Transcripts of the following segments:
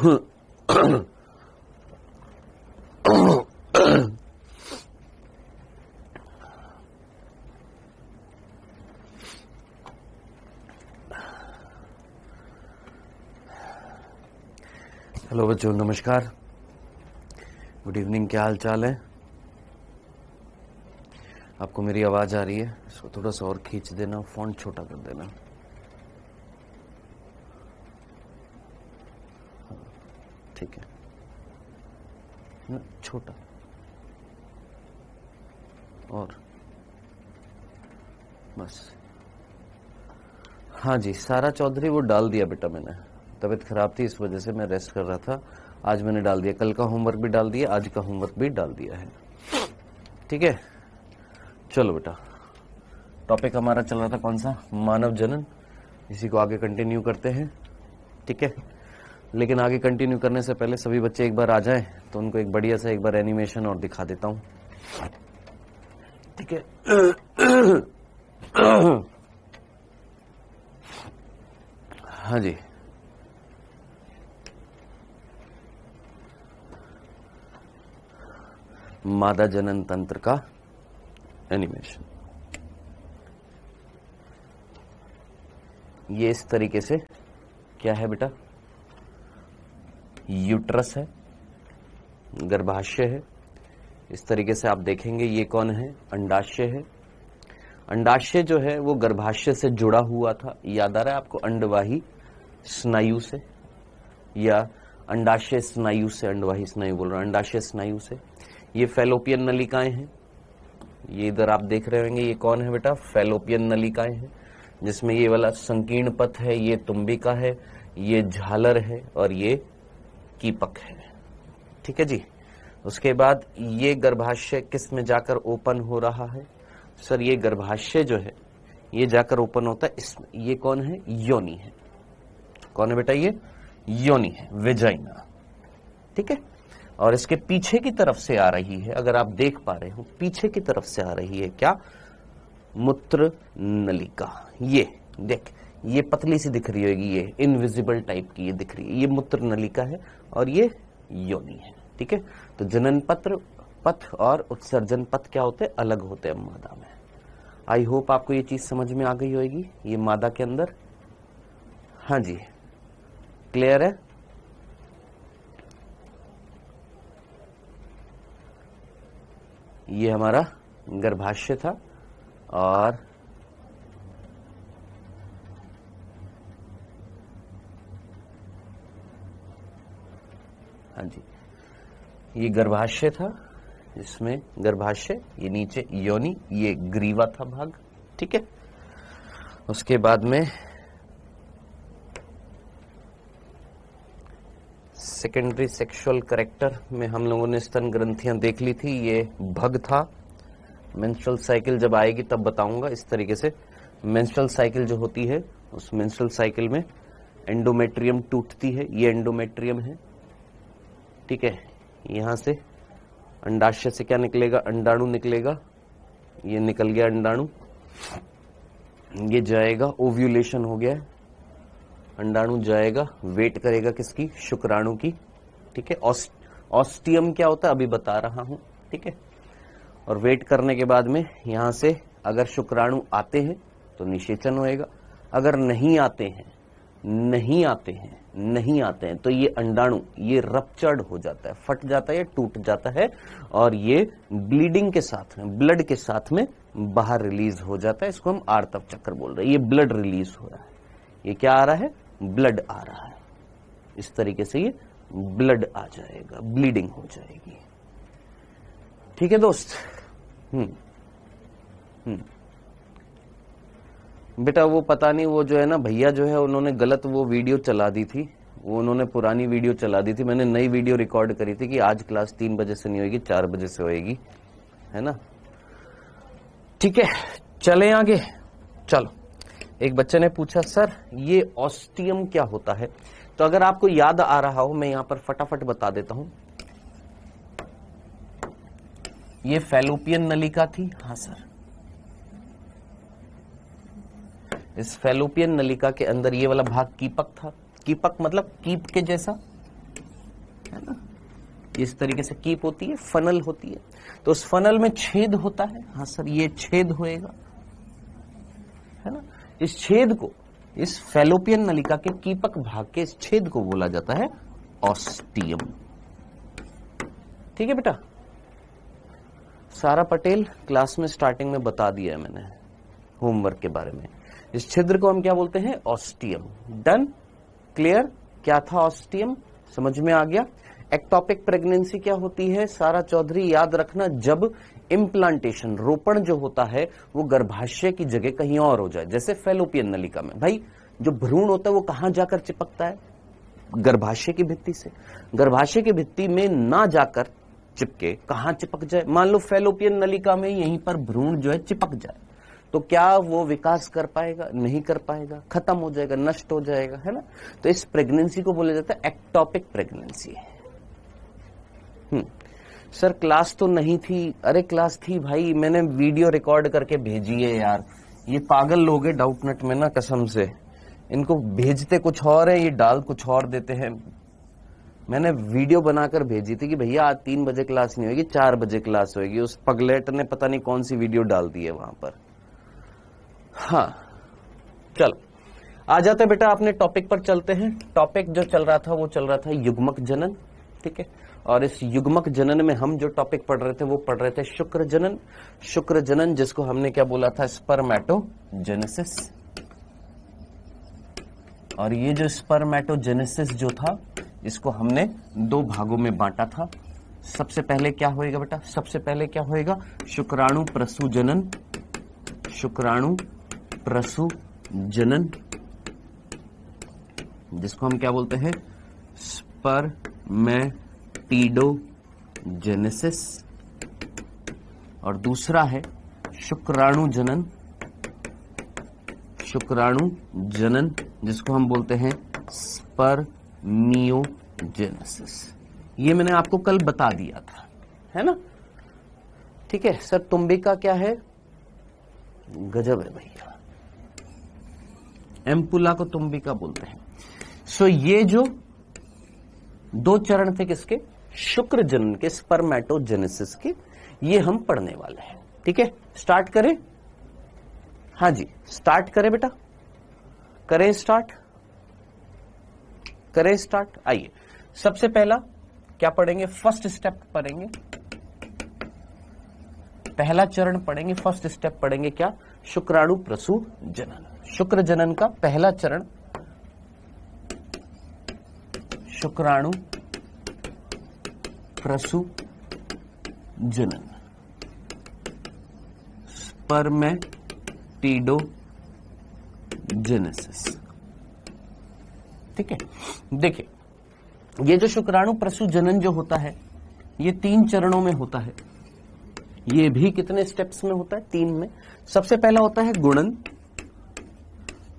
Hello बच्चों, नमस्कार, good evening. क्या हाल चाल है? आपको मेरी आवाज आ रही है? इसको थोड़ा सा और खींच देना, फॉन्ट छोटा कर देना। ठीक है ना, छोटा और बस। हाँ जी, सारा चौधरी वो डाल दिया बेटा मैंने। तबीयत खराब थी, इस वजह से मैं रेस्ट कर रहा था। आज मैंने डाल दिया, कल का होमवर्क भी डाल दिया, आज का होमवर्क भी डाल दिया है। ठीक है, चलो बेटा, टॉपिक हमारा चल रहा था कौन सा? मानव जनन। इसी को आगे कंटिन्यू करते हैं। ठीक है, लेकिन आगे कंटिन्यू करने से पहले सभी बच्चे एक बार आ जाएं तो उनको एक बढ़िया सा एक बार एनिमेशन और दिखा देता हूं। ठीक है। हाँ जी, मादा जनन तंत्र का एनिमेशन। ये इस तरीके से क्या है बेटा? यूट्रस है, गर्भाशय है। इस तरीके से आप देखेंगे। ये कौन है? अंडाशय है। अंडाशय जो है वो गर्भाशय से जुड़ा हुआ था। याद आ रहा है आपको? अंडवाही स्नायु से, या अंडाशय स्नायु से, अंडवाही स्नायु बोल रहा हूं, अंडाशय स्नायु से। ये फैलोपियन नलिकाएं हैं। ये इधर आप देख रहे होंगे, ये कौन है बेटा? फैलोपियन नलिकाएं हैं, जिसमें ये वाला संकीर्ण पथ है, ये तुम्बिका है, ये झालर है और ये कीपक है। ठीक है जी। उसके बाद ये गर्भाशय किस में जाकर ओपन हो रहा है? सर ये गर्भाशय जो है ये जाकर ओपन होता है इसमें। ये कौन है? योनि है। कौन है बेटा? ये योनि है, वेजाइना। ठीक है। और इसके पीछे की तरफ से आ रही है, अगर आप देख पा रहे हो, पीछे की तरफ से आ रही है क्या? मूत्र नलिका। ये देख, ये पतली सी दिख रही होगी, ये इनविजिबल टाइप की ये दिख रही है, ये मूत्र नलिका है और ये योनि है। ठीक है। तो जनन पथ और उत्सर्जन पथ क्या होते हैं? अलग होते हैं मादा में। आई होप आपको ये चीज समझ में आ गई होगी। ये मादा के अंदर, हाँ जी, क्लियर है? ये हमारा गर्भाशय था और हाँ जी, ये गर्भाशय था, इसमें गर्भाशय, ये नीचे योनि, ये ग्रीवा था भाग। ठीक है। उसके बाद में सेकेंडरी सेक्सुअल कैरेक्टर में हम लोगों ने स्तन ग्रंथियां देख ली थी। ये भग था। मेंस्ट्रुअल साइकिल जब आएगी तब बताऊंगा। इस तरीके से मेंस्ट्रुअल साइकिल जो होती है, उस मेंस्ट्रुअल साइकिल में एंडोमेट्रियम टूटती है। ये एंडोमेट्रियम है। ठीक है। यहां से अंडाशय से क्या निकलेगा? अंडाणु निकलेगा। ये निकल गया अंडाणु। ये जाएगा, ओव्यूलेशन हो गया है, अंडाणु जाएगा, वेट करेगा किसकी? शुक्राणु की। ठीक है। ऑस्टियम क्या होता है अभी बता रहा हूं। ठीक है। और वेट करने के बाद में यहां से अगर शुक्राणु आते हैं तो निषेचन होएगा, अगर नहीं आते हैं तो ये अंडाणु ये रप्चर्ड हो जाता है, फट जाता है या टूट जाता है और ये ब्लीडिंग के साथ में, ब्लड के साथ में बाहर रिलीज हो जाता है। इसको हम आर्तव चक्र बोल रहे हैं। ये ब्लड रिलीज हो रहा है। ये क्या आ रहा है? ब्लड आ रहा है। इस तरीके से ये ब्लड आ जाएगा, ब्लीडिंग हो जाएगी। ठीक है दोस्त। बेटा वो पता नहीं, वो जो है ना भैया जो है उन्होंने गलत वो वीडियो चला दी थी। वो उन्होंने पुरानी वीडियो चला दी थी। मैंने नई वीडियो रिकॉर्ड करी थी कि आज क्लास 3 बजे से नहीं होगी, 4 बजे से होएगी, है ना? ठीक है, चलें आगे। चलो, एक बच्चे ने पूछा सर ये ऑस्टियम क्या होता है? तो अगर आपको याद आ रहा हो, मैं यहां पर फटाफट बता देता हूं। ये फैलोपियन नलिका थी। हाँ सर, इस फैलोपियन नलिका के अंदर ये वाला भाग कीपक था। कीपक मतलब कीप के जैसा, है ना, इस तरीके से कीप होती है, फनल होती है। तो उस फनल में छेद होता है, हाँ सर ये छेद होएगा, है ना। इस छेद को, इस फैलोपियन नलिका के कीपक भाग के इस छेद को बोला जाता है ऑस्टियम। ठीक है बेटा, सारा पटेल क्लास में स्टार्टिंग में बता दिया है मैंने होमवर्क के बारे में। इस छिद्र को हम क्या बोलते हैं? ऑस्टियम। Done, clear? क्या था ऑस्टियम, समझ में आ गया। एक्टोपिक प्रेगनेंसी क्या होती है? सारा चौधरी याद रखना, जब इम्प्लांटेशन, रोपण जो होता है वो गर्भाशय की जगह कहीं और हो जाए, जैसे फैलोपियन नलिका में। भाई जो भ्रूण होता है वो कहां जाकर चिपकता है? गर्भाशय की भित्ति से। गर्भाशय की भित्ति में ना जाकर चिपके, कहां चिपक जाए? मान लो फैलोपियन नलिका में यहीं पर भ्रूण जो है चिपक जाए, तो क्या वो विकास कर पाएगा? नहीं कर पाएगा, खत्म हो जाएगा, नष्ट हो जाएगा, है ना। तो इस प्रेगनेंसी को बोला जाता है एक्टोपिक प्रेगनेंसी। सर क्लास तो नहीं थी। अरे क्लास थी भाई, मैंने वीडियो रिकॉर्ड करके भेजी है यार। ये पागल लोग हैं डाउटनेट में ना, कसम से इनको भेजते कुछ और है, ये डाल कुछ और देते हैं। मैंने वीडियो बनाकर भेजी थी कि भैया आज 3 बजे क्लास नहीं होगी, 4 बजे क्लास होगी। उस पगलेट ने पता नहीं कौन सी वीडियो डाल दी है वहां पर। हाँ चलो आ जाते बेटा, अपने टॉपिक पर चलते हैं। टॉपिक जो चल रहा था वो चल रहा था युग्मक जनन, ठीक है। और इस युग्मक जनन में हम जो टॉपिक पढ़ रहे थे वो पढ़ रहे थे शुक्र जनन। शुक्र जनन जिसको हमने क्या बोला था? स्पर्मेटोजेनेसिस। और ये जो स्पर्मेटोजेनेसिस जो था, इसको हमने 2 भागों में बांटा था। सबसे पहले क्या होएगा बेटा? सबसे पहले क्या होएगा? शुक्राणु प्रसूजनन। शुक्राणु प्रसूजनन, जिसको हम क्या बोलते हैं? स्पर्मेटिडोजेनेसिस। और दूसरा है शुक्राणु जनन। शुक्राणु जनन, जिसको हम बोलते हैं स्पर्मियोजेनेसिस। ये मैंने आपको कल बता दिया था, है ना। ठीक है सर, तुम्बिका क्या है? गजब है भैया, एम्पुला को तुम्बिका बोलते हैं। सो ये जो 2 चरण थे किसके? शुक्र जनन के, स्पर्मेटोजेनेसिस के, ये हम पढ़ने वाले हैं। ठीक है, स्टार्ट करें? हाँ जी स्टार्ट करें बेटा, करें स्टार्ट, करें स्टार्ट। आइए सबसे पहला क्या पढ़ेंगे? फर्स्ट स्टेप पढ़ेंगे, पहला चरण पढ़ेंगे, फर्स्ट स्टेप पढ़ेंगे क्या? शुक्राणु प्रसूजनन। शुक्र जनन का पहला चरण शुक्राणु प्रसूजनन, स्पर्मेटिडोजेनेसिस। ठीक है, देखिए ये जो शुक्राणु प्रसूजनन जो होता है ये 3 चरणों में होता है। ये भी कितने स्टेप्स में होता है? 3 में। सबसे पहला होता है गुणन,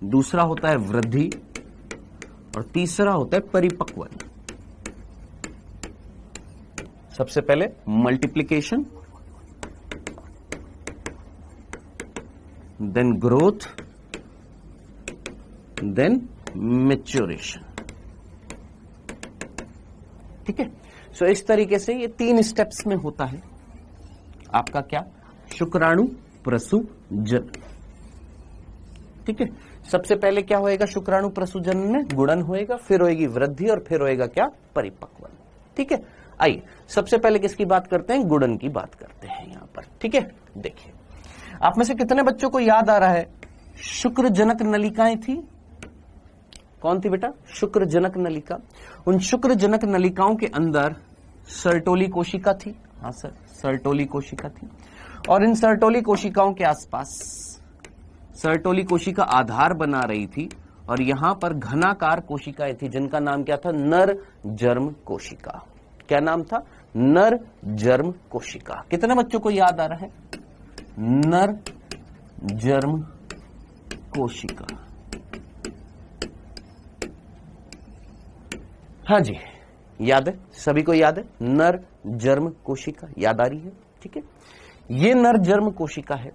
दूसरा होता है वृद्धि, और तीसरा होता है परिपक्वन। सबसे पहले multiplication, then growth, then maturation. ठीक है, सो इस तरीके से ये 3 स्टेप्स में होता है आपका क्या? शुक्राणु प्रसूजन। ठीक है, सबसे पहले क्या होएगा? शुक्राणु प्रसूजन में गुणन होएगा, फिर होएगी वृद्धि, और फिर होएगा क्या? परिपक्वन। ठीक है, आइए सबसे पहले किसकी बात करते हैं? गुणन की बात करते हैं यहां पर। ठीक है, देखिए आप में से कितने बच्चों को याद आ रहा है शुक्रजनक नलिकाएं थी? कौन थी बेटा? शुक्रजनक नलिका। उन शुक्रजनक नलिकाओं के अंदर सर्टोली कोशिका थी। हाँ सर, सर्टोली कोशिका थी। और इन सर्टोली कोशिकाओं के आसपास सर्टोली कोशिका आधार बना रही थी, और यहां पर घनाकार कोशिकाएं थी जिनका नाम क्या था? नर जर्म कोशिका। क्या नाम था? नर जर्म कोशिका। कितने बच्चों को याद आ रहा है? नर जर्म कोशिका। हाँ जी याद है, सभी को याद है, नर जर्म कोशिका याद आ रही है। ठीक है, ये नर जर्म कोशिका है।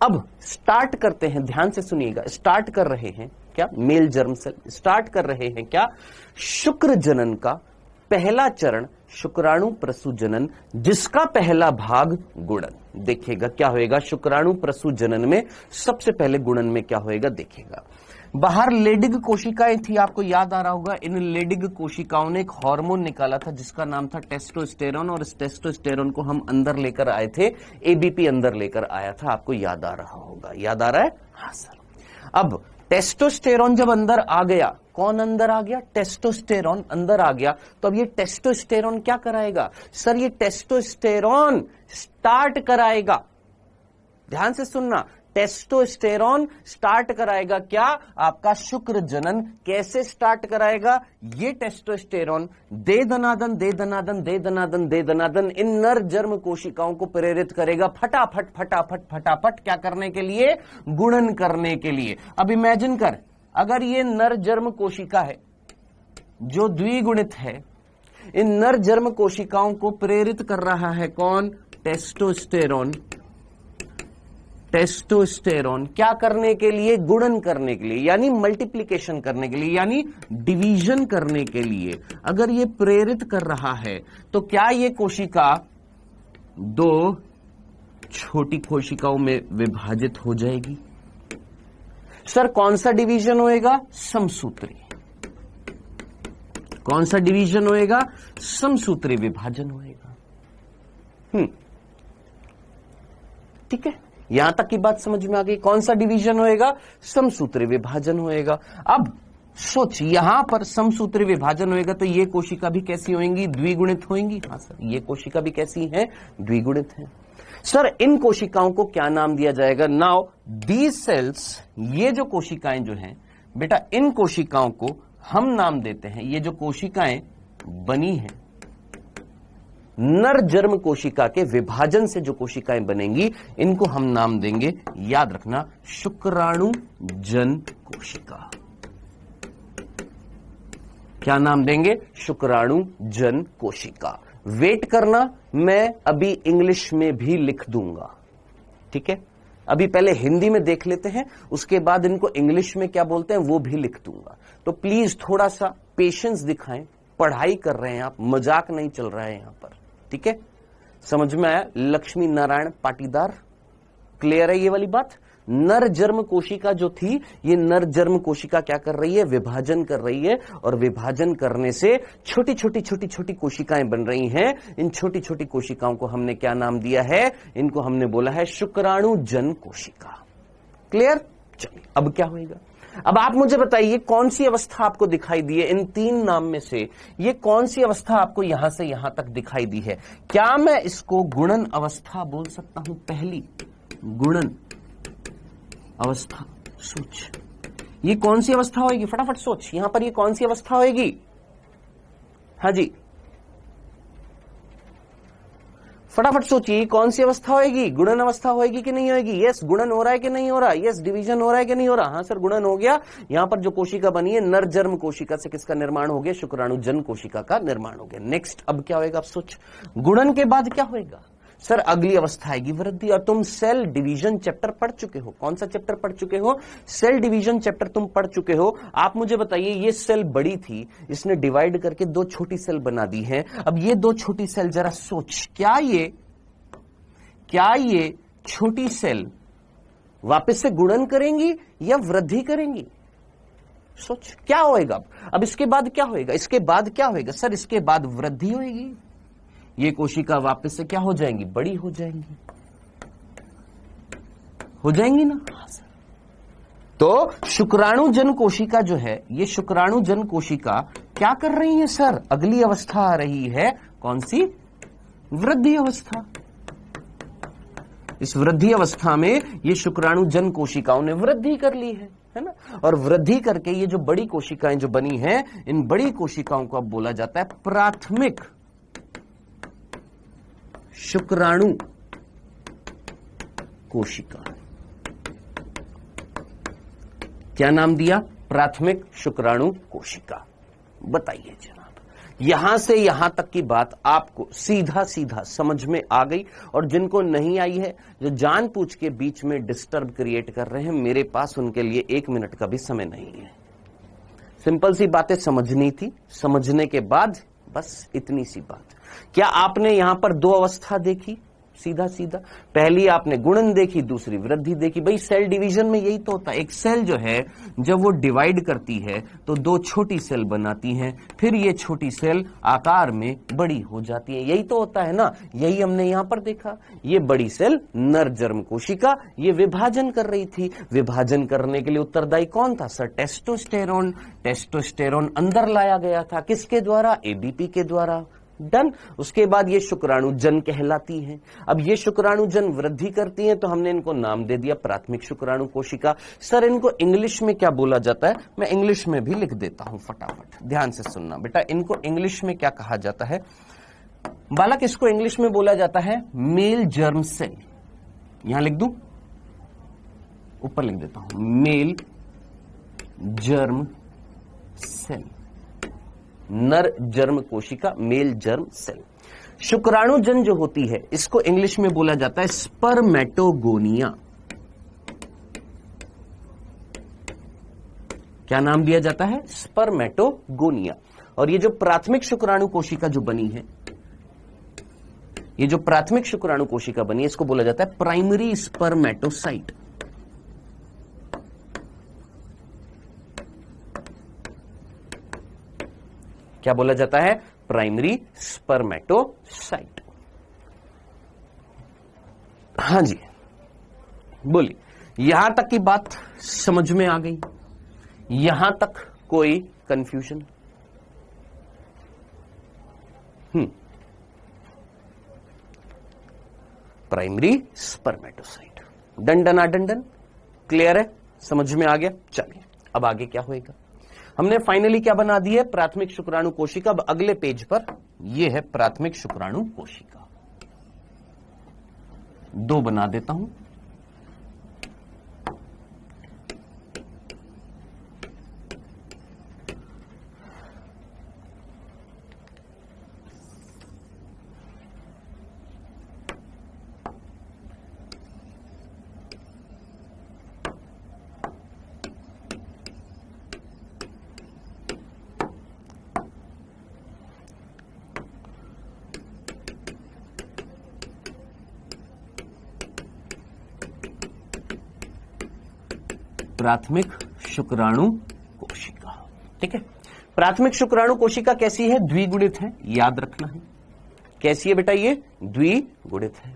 अब स्टार्ट करते हैं, ध्यान से सुनिएगा, स्टार्ट कर रहे हैं क्या? मेल जर्म सेल स्टार्ट कर रहे हैं क्या? शुक्र जनन का पहला चरण शुक्राणु प्रसूजनन, जिसका पहला भाग गुणन। देखिएगा क्या होएगा, शुक्राणु प्रसूजनन में सबसे पहले गुणन में क्या होएगा देखिएगा। बाहर लेडिग कोशिकाएं थी, आपको याद आ रहा होगा, इन लेडिग कोशिकाओं ने एक हार्मोन निकाला था जिसका नाम था टेस्टोस्टेरोन, और इस टेस्टोस्टेरोन को हम अंदर लेकर आए थे, एबीपी अंदर लेकर आया था, आपको याद आ रहा होगा। याद आ रहा है? हाँ सर। अब टेस्टोस्टेरोन जब अंदर आ गया, कौन अंदर आ गया? टेस्टोस्टेरोन अंदर आ गया। तो अब ये टेस्टोस्टेरोन क्या कराएगा सर? ये टेस्टोस्टेरोन स्टार्ट कराएगा, ध्यान से सुनना, टेस्टोस्टेरोन स्टार्ट कराएगा क्या? आपका शुक्र जनन। कैसे स्टार्ट कराएगा? ये टेस्टोस्टेरोन दे दनादन दे दनादन दे दनादन दे दनादन इन नर जर्म कोशिकाओं को प्रेरित करेगा फटाफट फटाफट फटाफट क्या करने के लिए? गुणन करने के लिए। अब इमेजिन कर, अगर ये नर जर्म कोशिका है जो द्विगुणित है, इन नर जर्म कोशिकाओं को प्रेरित कर रहा है कौन? टेस्टोस्टेरोन। टेस्टोस्टेरोन क्या करने के लिए? गुणन करने के लिए, यानी मल्टीप्लिकेशन करने के लिए, यानी डिवीजन करने के लिए। अगर ये प्रेरित कर रहा है तो क्या ये कोशिका दो छोटी कोशिकाओं में विभाजित हो जाएगी? सर कौन सा डिवीजन होएगा? समसूत्री। कौन सा डिवीजन होएगा? समसूत्री विभाजन होएगा। ठीक है, यहां तक की बात समझ में आ गई। कौन सा डिवीजन होएगा? समसूत्री विभाजन होएगा। अब सोच, यहां पर समसूत्री विभाजन होएगा तो ये कोशिका भी कैसी होंगी? द्विगुणित होंगी। हाँ सर, ये कोशिका भी कैसी है? द्विगुणित है। सर इन कोशिकाओं को क्या नाम दिया जाएगा? नाउ दीज सेल्स, ये जो कोशिकाएं जो हैं बेटा, इन कोशिकाओं को हम नाम देते हैं, ये जो कोशिकाएं बनी हैं नर जर्म कोशिका के विभाजन से जो कोशिकाएं बनेंगी, इनको हम नाम देंगे, याद रखना, शुक्राणु जन कोशिका। क्या नाम देंगे? शुक्राणु जन कोशिका। वेट करना, मैं अभी इंग्लिश में भी लिख दूंगा, ठीक है? अभी पहले हिंदी में देख लेते हैं, उसके बाद इनको इंग्लिश में क्या बोलते हैं वो भी लिख दूंगा। तो प्लीज थोड़ा सा पेशेंस दिखाएं, पढ़ाई कर रहे हैं आप, मजाक नहीं चल रहा है यहां पर, ठीक है? समझ में आया? लक्ष्मी नारायण पाटीदार, क्लियर है ये वाली बात? नर जर्म कोशिका जो थी, ये नर जर्म कोशिका क्या कर रही है? विभाजन कर रही है, और विभाजन करने से छोटी छोटी छोटी छोटी कोशिकाएं बन रही हैं। इन छोटी छोटी कोशिकाओं को हमने क्या नाम दिया है? इनको हमने बोला है शुक्राणु जन कोशिका। क्लियर? चलिए अब क्या होगा? अब आप मुझे बताइए कौन सी अवस्था आपको दिखाई दी है? इन तीन नाम में से ये कौन सी अवस्था आपको यहां से यहां तक दिखाई दी है? क्या मैं इसको गुणन अवस्था बोल सकता हूं? पहली गुणन अवस्था। सोच, ये कौन सी अवस्था होगी? फटाफट सोच, यहां पर ये कौन सी अवस्था होगी? हाँ जी, फटाफट सोचिए, कौन सी अवस्था होगी? गुणन अवस्था होगी कि नहीं होगी? यस, गुणन हो रहा है कि नहीं हो रहा? यस, डिवीजन हो रहा है कि नहीं हो रहा? हाँ सर, गुणन हो गया। यहां पर जो कोशिका बनी है नर जर्म कोशिका से किसका निर्माण हो गया? शुक्राणु जन कोशिका का निर्माण हो गया। नेक्स्ट अब क्या होगा? आप सोच, गुणन के बाद क्या होगा? सर अगली अवस्था आएगी वृद्धि। और तुम सेल डिवीजन चैप्टर पढ़ चुके हो। कौन सा चैप्टर पढ़ चुके हो? सेल डिवीजन चैप्टर तुम पढ़ चुके हो। आप मुझे बताइए, ये सेल बड़ी थी, इसने डिवाइड करके दो छोटी सेल बना दी है। अब ये दो छोटी सेल जरा सोच, क्या ये छोटी सेल वापस से गुणन करेंगी या वृद्धि करेंगी? सोच क्या होएगा? अब इसके बाद क्या होएगा? इसके बाद क्या होएगा? सर इसके बाद वृद्धि होएगी। ये कोशिका वापस से क्या हो जाएंगी? बड़ी हो जाएंगी। हो जाएंगी ना? हाँ सर। तो शुक्राणु जन कोशिका जो है, ये शुक्राणु जन कोशिका क्या कर रही है सर? अगली अवस्था आ रही है, कौन सी? वृद्धि अवस्था। इस वृद्धि अवस्था में ये शुक्राणु जन कोशिकाओं ने वृद्धि कर ली है ना? और वृद्धि करके ये जो बड़ी कोशिकाएं जो बनी हैं, इन बड़ी कोशिकाओं को अब बोला जाता है प्राथमिक शुक्राणु कोशिका। क्या नाम दिया? प्राथमिक शुक्राणु कोशिका। बताइए जनाब, यहां से यहां तक की बात आपको सीधा सीधा समझ में आ गई? और जिनको नहीं आई है, जो जानबूझ के बीच में डिस्टर्ब क्रिएट कर रहे हैं, मेरे पास उनके लिए 1 मिनट का भी समय नहीं है। सिंपल सी बातें समझनी थी, समझने के बाद बस इतनी सी बात। क्या आपने यहां पर दो अवस्था देखी? सीधा सीधा पहली आपने गुणन देखी, दूसरी वृद्धि देखी। भाई सेल डिवीजन में यही तो होता है। एक सेल जो है जब वो डिवाइड करती है तो दो छोटी सेल बनाती हैं, फिर ये छोटी सेल आकार में बड़ी हो जाती है। यही तो होता है ना, यही हमने यहां पर देखा। ये बड़ी सेल नर जर्म कोशिका, ये विभाजन कर रही थी। विभाजन करने के लिए उत्तरदायी कौन था सर? टेस्टोस्टेरोन। टेस्टोस्टेरोन अंदर लाया गया था, किसके द्वारा? एबीपी के द्वारा। डन। उसके बाद ये शुक्राणुजन कहलाती हैं। अब ये शुक्राणुजन वृद्धि करती हैं तो हमने इनको नाम दे दिया प्राथमिक शुक्राणु कोशिका। सर इनको इंग्लिश में क्या बोला जाता है? मैं इंग्लिश में भी लिख देता हूं फटाफट, ध्यान से सुनना बेटा। इनको इंग्लिश में क्या कहा जाता है बालक? इसको इंग्लिश में बोला जाता है मेल जर्म सेल। यहां लिख दूं, ऊपर लिख देता हूं, मेल जर्म सेल, नर जर्म कोशिका, मेल जर्म सेल। शुक्राणुजन जो होती है इसको इंग्लिश में बोला जाता है स्पर्मेटोगोनिया। क्या नाम दिया जाता है? स्पर्मेटोगोनिया। और ये जो प्राथमिक शुक्राणु कोशिका जो बनी है, ये जो प्राथमिक शुक्राणु कोशिका बनी है, इसको बोला जाता है प्राइमरी स्पर्मेटोसाइट। क्या बोला जाता है? Primary spermatocyte. हां जी बोलिए, यहां तक की बात समझ में आ गई? यहां तक कोई कंफ्यूजन? प्राइमरी स्पर्मेटोसाइट, डंडन डंडन, क्लियर है? समझ में आ गया? चलिए अब आगे क्या होएगा। हमने फाइनली क्या बना दी है? प्राथमिक शुक्राणु कोशिका। अब अगले पेज पर यह है प्राथमिक शुक्राणु कोशिका। दो बना देता हूं। प्राथमिक शुक्राणु कोशिका, ठीक है। प्राथमिक शुक्राणु कोशिका कैसी है? द्विगुणित है, याद रखना है। कैसी है बेटा? ये द्विगुणित है,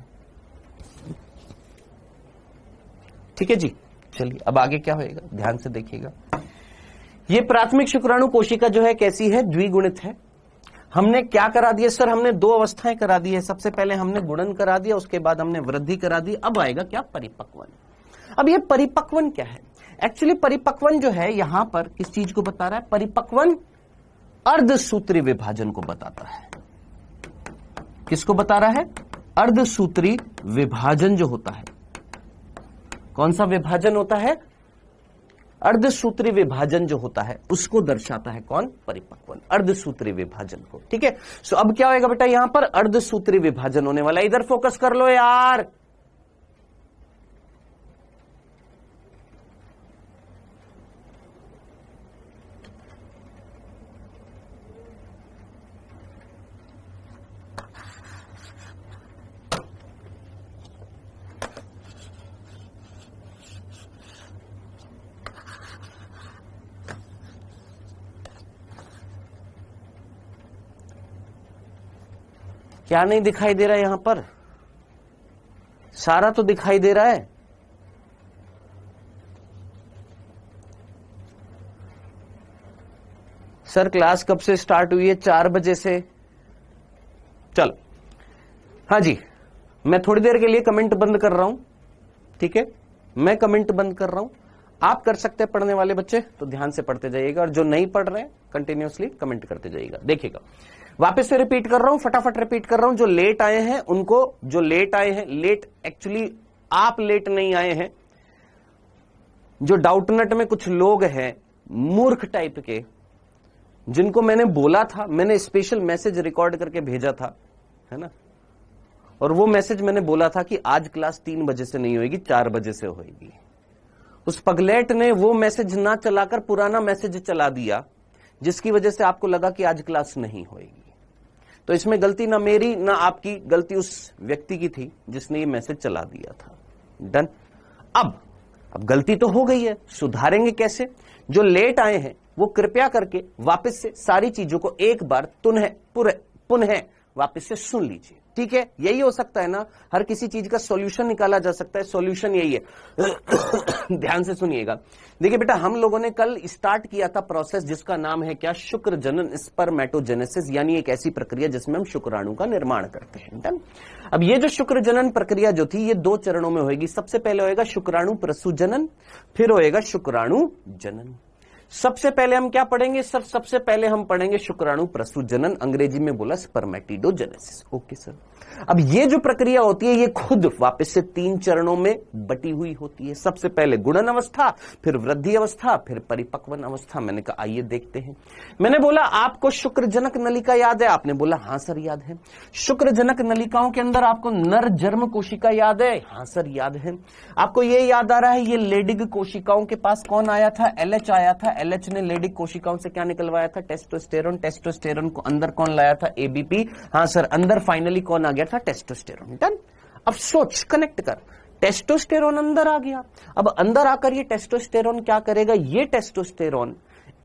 ठीक है जी। चलिए अब आगे क्या होएगा, ध्यान से देखिएगा। ये प्राथमिक शुक्राणु कोशिका जो है कैसी है? द्विगुणित है। हमने क्या करा दिया सर? हमने दो अवस्थाएं करा दी है। सबसे पहले हमने गुणन करा दिया, उसके बाद हमने वृद्धि करा दी। अब आएगा क्या? परिपक्वन। अब ये परिपक्वन क्या है? एक्चुअली परिपक्वन जो है यहां पर किस चीज को बता रहा है? परिपक्वन अर्धसूत्री विभाजन को बताता है। किसको बता रहा है? अर्धसूत्री विभाजन जो होता है। कौन सा विभाजन होता है? अर्धसूत्री विभाजन जो होता है उसको दर्शाता है। कौन? परिपक्वन, अर्धसूत्री विभाजन को, ठीक है। सो अब क्या होएगा बेटा? यहां पर अर्धसूत्री विभाजन होने वाला। इधर फोकस कर लो यार। क्या नहीं दिखाई दे रहा है? यहां पर सारा तो दिखाई दे रहा है। सर क्लास कब से स्टार्ट हुई है? 4 बजे से। चलो हाँ जी, मैं थोड़ी देर के लिए कमेंट बंद कर रहा हूं, ठीक है। मैं कमेंट बंद कर रहा हूं। आप कर सकते हैं, पढ़ने वाले बच्चे तो ध्यान से पढ़ते जाइएगा, और जो नहीं पढ़ रहे हैं कंटिन्यूअसली कमेंट करते जाइएगा। देखिएगा, वापस से रिपीट कर रहा हूं, फटाफट रिपीट कर रहा हूं। जो लेट आए हैं उनको, जो लेट आए हैं, लेट एक्चुअली आप लेट नहीं आए हैं, जो डाउटनट में कुछ लोग हैं मूर्ख टाइप के, जिनको मैंने बोला था, मैंने स्पेशल मैसेज रिकॉर्ड करके भेजा था, है ना, और वो मैसेज मैंने बोला था कि आज क्लास 3 बजे से नहीं होगी, 4 बजे से होगी। उस पगलेट ने वो मैसेज ना चलाकर पुराना मैसेज चला दिया, जिसकी वजह से आपको लगा कि आज क्लास नहीं होगी। तो इसमें गलती ना मेरी ना आपकी, गलती उस व्यक्ति की थी जिसने ये मैसेज चला दिया था। डन। अब गलती तो हो गई है, सुधारेंगे कैसे? जो लेट आए हैं वो कृपया करके वापस से सारी चीजों को एक बार पुनः वापस से सुन लीजिए, ठीक है? यही हो सकता है ना, हर किसी चीज का सॉल्यूशन निकाला जा सकता है, सॉल्यूशन यही है। ध्यान से सुनिएगा। देखिए बेटा, हम लोगों ने कल स्टार्ट किया था प्रोसेस जिसका नाम है क्या? शुक्र जनन, स्पर्मेटोजेनेसिस, यानी एक ऐसी प्रक्रिया जिसमें हम शुक्राणु का निर्माण करते हैं। डन। अब ये जो शुक्र जनन प्रक्रिया जो थी ये 2 चरणों में होगी। सबसे पहले होएगा शुक्राणु प्रसूजनन, फिर होएगा शुक्राणु जनन। सबसे पहले हम क्या पढ़ेंगे सर? सबसे पहले हम पढ़ेंगे शुक्राणु प्रसूजनन, अंग्रेजी में बोला स्पर्मेटिडोजेनेसिस। Okay sir. अब ये जो प्रक्रिया होती है ये खुद वापस से 3 चरणों में बटी हुई होती है। सबसे पहले गुणन अवस्था, फिर वृद्धि अवस्था, फिर परिपक्वन अवस्था। मैंने कहा आइए देखते हैं। मैंने बोला आपको शुक्रजनक नलिका याद है? आपने बोला हाँ सर याद है। शुक्रजनक नलिकाओं के अंदर आपको नर जर्म कोशिका याद है? हाँ सर याद है। आपको ये याद आ रहा है ये लेडिग कोशिकाओं के पास कौन आया था? एलएच आया था। एलएच ने लेडिग कोशिकाओं से क्या निकलवाया था? टेस्टोस्टेरोन। टेस्टोस्टेरोन को अंदर कौन लाया था? एबीपी। हाँ सर, अंदर फाइनली कौन आ गया था? टेस्टोस्टेरोन। डन। अब सोच, कनेक्ट कर, टेस्टोस्टेरोन अंदर आ गया। अब अंदर आकर ये टेस्टोस्टेरोन क्या करेगा? ये टेस्टोस्टेरोन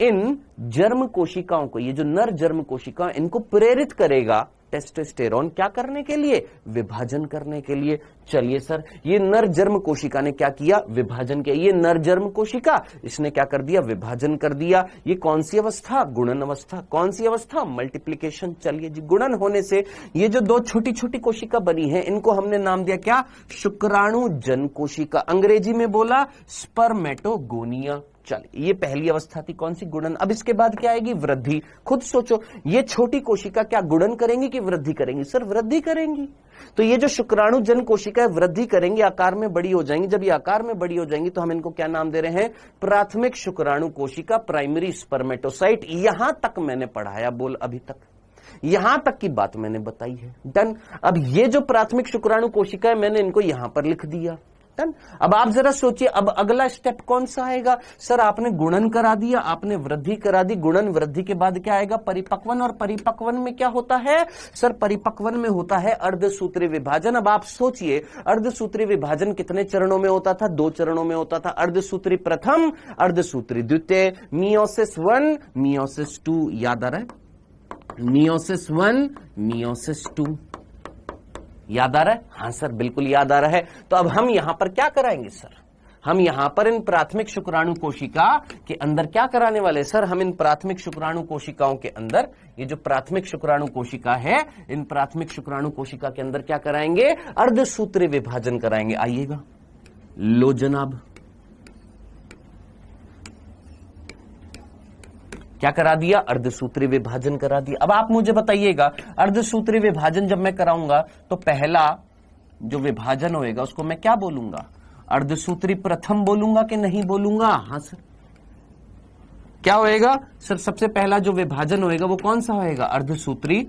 इन जर्म कोशिकाओं को, ये जो नर जर्म कोशिका, इनको प्रेरित करेगा टेस्टोस्टेरोन क्या करने के लिए? विभाजन करने के लिए। चलिए सर, ये नर जर्म कोशिका ने क्या किया? विभाजन किया। ये नर जर्म कोशिका, इसने क्या कर दिया? विभाजन कर दिया। ये कौन सी अवस्था? गुणन अवस्था। कौन सी अवस्था? मल्टीप्लिकेशन। चलिए जी, गुणन होने से ये जो 2 छोटी छोटी कोशिका बनी है इनको हमने नाम दिया क्या? शुक्राणु जन कोशिका। अंग्रेजी में बोला स्पर्मेटोगोनिया। चलिए, ये पहली अवस्था थी, कौन सी? गुणन। अब इसके बाद क्या आएगी? वृद्धि। खुद सोचो, ये छोटी कोशिका क्या गुणन करेंगी कि वृद्धि करेंगी? सर वृद्धि करेंगी। तो ये जो शुक्राणु जन कोशिका है वृद्धि करेंगी, आकार में बड़ी हो जाएंगी। जब ये आकार में बड़ी हो जाएंगी तो हम इनको क्या नाम दे रहे हैं? प्राथमिक शुक्राणु कोशिका, प्राइमरी स्पर्मेटोसाइट। यहां तक मैंने पढ़ाया, बोल अभी तक यहां तक की बात मैंने बताई है। डन। अब ये जो प्राथमिक शुक्राणु कोशिका है मैंने इनको यहां पर लिख दिया। अब आप जरा सोचिए, अब अगला स्टेप कौन सा आएगा? सर आपने गुणन करा दिया, आपने वृद्धि करा दी। गुणन वृद्धि के बाद क्या आएगा? परिपक्वन। और परिपक्वन में क्या होता है? सर परिपक्वन में होता है अर्धसूत्री विभाजन। अब आप सोचिए, अर्धसूत्री विभाजन कितने चरणों में होता था? 2 चरणों में होता था। अर्धसूत्री प्रथम, अर्धसूत्री द्वितीय। Meiosis 1, meiosis 2। याद आ रहा है? Meiosis 1, meiosis 2। याद आ रहा है? हाँ सर, बिल्कुल याद आ रहा है। तो अब हम यहां पर क्या कराएंगे सर? हम यहां पर इन प्राथमिक शुक्राणु कोशिका के अंदर क्या कराने वाले? सर हम इन प्राथमिक शुक्राणु कोशिकाओं के अंदर, ये जो प्राथमिक शुक्राणु कोशिका है, इन प्राथमिक शुक्राणु कोशिका के अंदर क्या कराएंगे? अर्धसूत्री विभाजन कराएंगे। आइएगा, लो जनाब, क्या करा दिया? अर्धसूत्री विभाजन करा दिया। अब आप मुझे बताइएगा, अर्धसूत्री विभाजन जब मैं कराऊंगा तो पहला जो विभाजन होएगा उसको मैं क्या बोलूंगा? अर्धसूत्री प्रथम बोलूंगा कि नहीं बोलूंगा? हाँ सर। क्या होएगा सर? सबसे पहला जो विभाजन होएगा वो कौन सा होएगा? अर्धसूत्री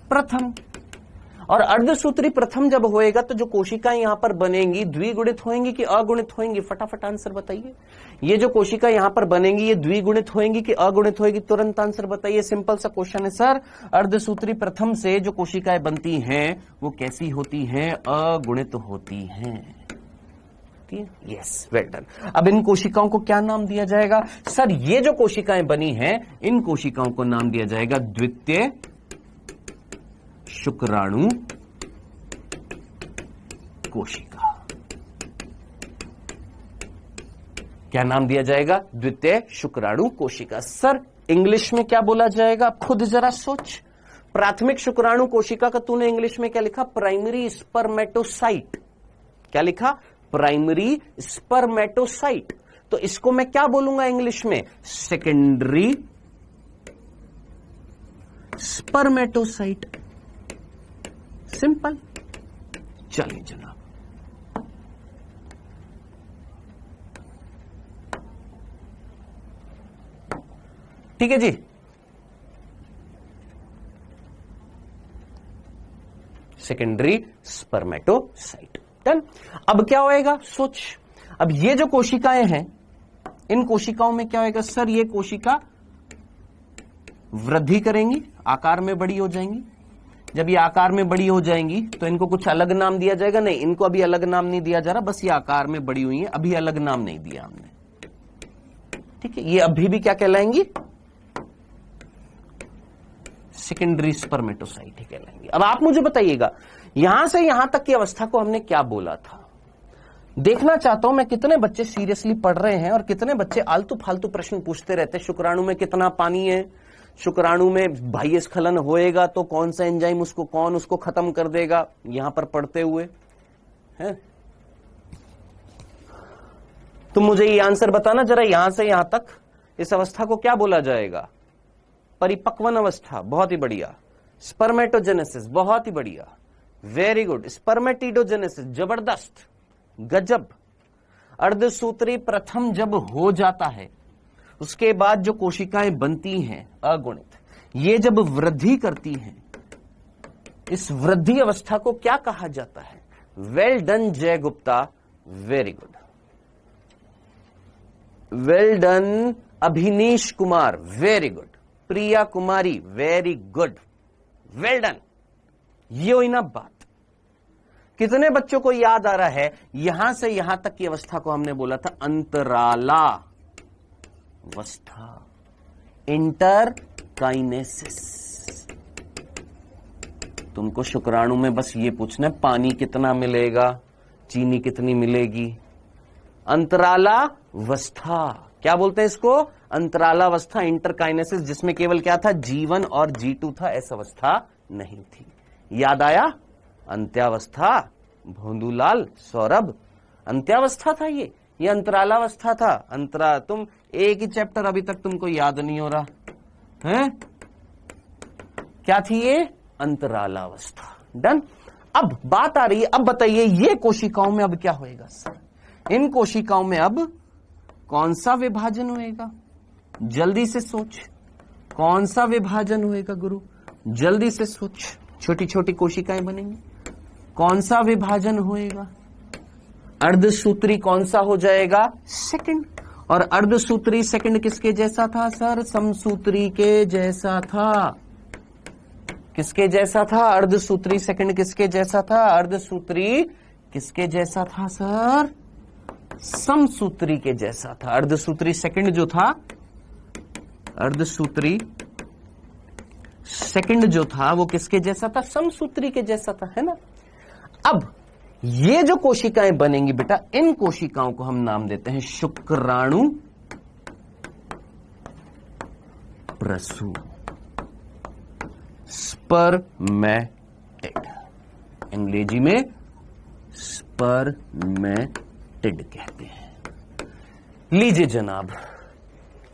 प्रथम। और अर्धसूत्री प्रथम जब होएगा तो जो कोशिकाएं यहां पर बनेंगी द्विगुणित होंगी कि अगुणित होंगी? फटाफट आंसर बताइए। ये जो कोशिका यहां पर बनेंगी ये द्विगुणित होंगी कि अगुणित होंगी? तुरंत आंसर बताइए। सिंपल सा क्वेश्चन है सर। अर्धसूत्री प्रथम से जो कोशिकाएं बनती हैं वो कैसी होती हैं? अगुणित होती हैं। Yes, well done. अब इन कोशिकाओं को क्या नाम दिया जाएगा? सर ये जो कोशिकाएं बनी हैं इन कोशिकाओं को नाम दिया जाएगा द्वितीय शुक्राणु कोशिका। क्या नाम दिया जाएगा? द्वितीय शुक्राणु कोशिका। सर इंग्लिश में क्या बोला जाएगा? खुद जरा सोच। प्राथमिक शुक्राणु कोशिका का तूने इंग्लिश में क्या लिखा? Primary spermatocyte. क्या लिखा? Primary spermatocyte. तो इसको मैं क्या बोलूंगा इंग्लिश में? Secondary spermatocyte. सिंपल। चलिए जनाब, ठीक है जी। Secondary spermatocyte. डन। अब क्या होएगा? सोच। अब ये जो कोशिकाएं हैं इन कोशिकाओं में क्या होएगा? सर ये कोशिका वृद्धि करेंगी, आकार में बड़ी हो जाएंगी। जब ये आकार में बड़ी हो जाएंगी तो इनको कुछ अलग नाम दिया जाएगा? नहीं, इनको अभी अलग नाम नहीं दिया जा रहा, बस ये आकार में बड़ी हुई है, अभी अलग नाम नहीं दिया हमने। ठीक है, ये अभी भी क्या कहलाएंगी? सेकेंडरी स्पर्मेटोसाइट ही कहलाएंगे। अब आप मुझे बताइएगा यहां से यहां तक की अवस्था को हमने क्या बोला था? देखना चाहता हूं मैं कितने बच्चे सीरियसली पढ़ रहे हैं और कितने बच्चे आलतू फालतू प्रश्न पूछते रहते हैं। शुक्राणु में कितना पानी है, शुक्राणु में बाह्य स्खलन होएगा तो कौन सा एंजाइम उसको खत्म कर देगा, यहां पर पढ़ते हुए हैं। तुम मुझे ये आंसर बताना जरा, यहां से यहां तक इस अवस्था को क्या बोला जाएगा? परिपक्वन अवस्था, बहुत ही बढ़िया। स्पर्मेटोजेनेसिस, बहुत ही बढ़िया, वेरी गुड। स्पर्मेटिडोजेनेसिस, जबरदस्त, गजब। अर्धसूत्री प्रथम जब हो जाता है उसके बाद जो कोशिकाएं बनती हैं अगुणित, ये जब वृद्धि करती हैं, इस वृद्धि अवस्था को क्या कहा जाता है? Well done Jai Gupta, very good. Well done Abhinish Kumar, very good. Priya Kumari, very good, well done. ये हुई ना बात। कितने बच्चों को याद आ रहा है यहां से यहां तक की अवस्था को हमने बोला था अंतराला अवस्था, इंटरकाइनेसिस। तुमको शुक्राणु में बस ये पूछना है पानी कितना मिलेगा, चीनी कितनी मिलेगी। अंतरालावस्था, क्या बोलते हैं इसको? अंतरालावस्था, इंटरकाइनेसिस, जिसमें केवल क्या था? G1 और G2 था, ऐसा अवस्था नहीं थी। याद आया? अंत्यावस्था, भोंदूलाल, सौरभ, अंत्यावस्था था ये अंतरालावस्था था। तुम एक ही चैप्टर अभी तक तुमको याद नहीं हो रहा है? क्या थी ये? अंतरालावस्था। डन। अब बात आ रही है, अब बताइए ये कोशिकाओं में अब क्या होएगा सर? इन कोशिकाओं में अब कौन सा विभाजन होएगा? जल्दी से सोच, कौन सा विभाजन होएगा गुरु? जल्दी से सोच। छोटी छोटी कोशिकाएं बनेंगी, कौन सा विभाजन होएगा? अर्धसूत्री कौन सा हो जाएगा? सेकंड। और अर्धसूत्री सेकंड किसके जैसा था सर? समसूत्री के जैसा था। किसके जैसा था? अर्धसूत्री सेकंड किसके जैसा था? अर्धसूत्री किसके जैसा था सर? समसूत्री के जैसा था। अर्धसूत्री सेकंड जो था, अर्धसूत्री सेकंड जो था वो किसके जैसा था? समसूत्री के जैसा था, है ना? अब ये जो कोशिकाएं बनेंगी बेटा, इन कोशिकाओं को हम नाम देते हैं शुक्राणु प्रसू, स्पर्मेटिड, अंग्रेजी में स्पर्मेटिड कहते हैं। लीजिए जनाब,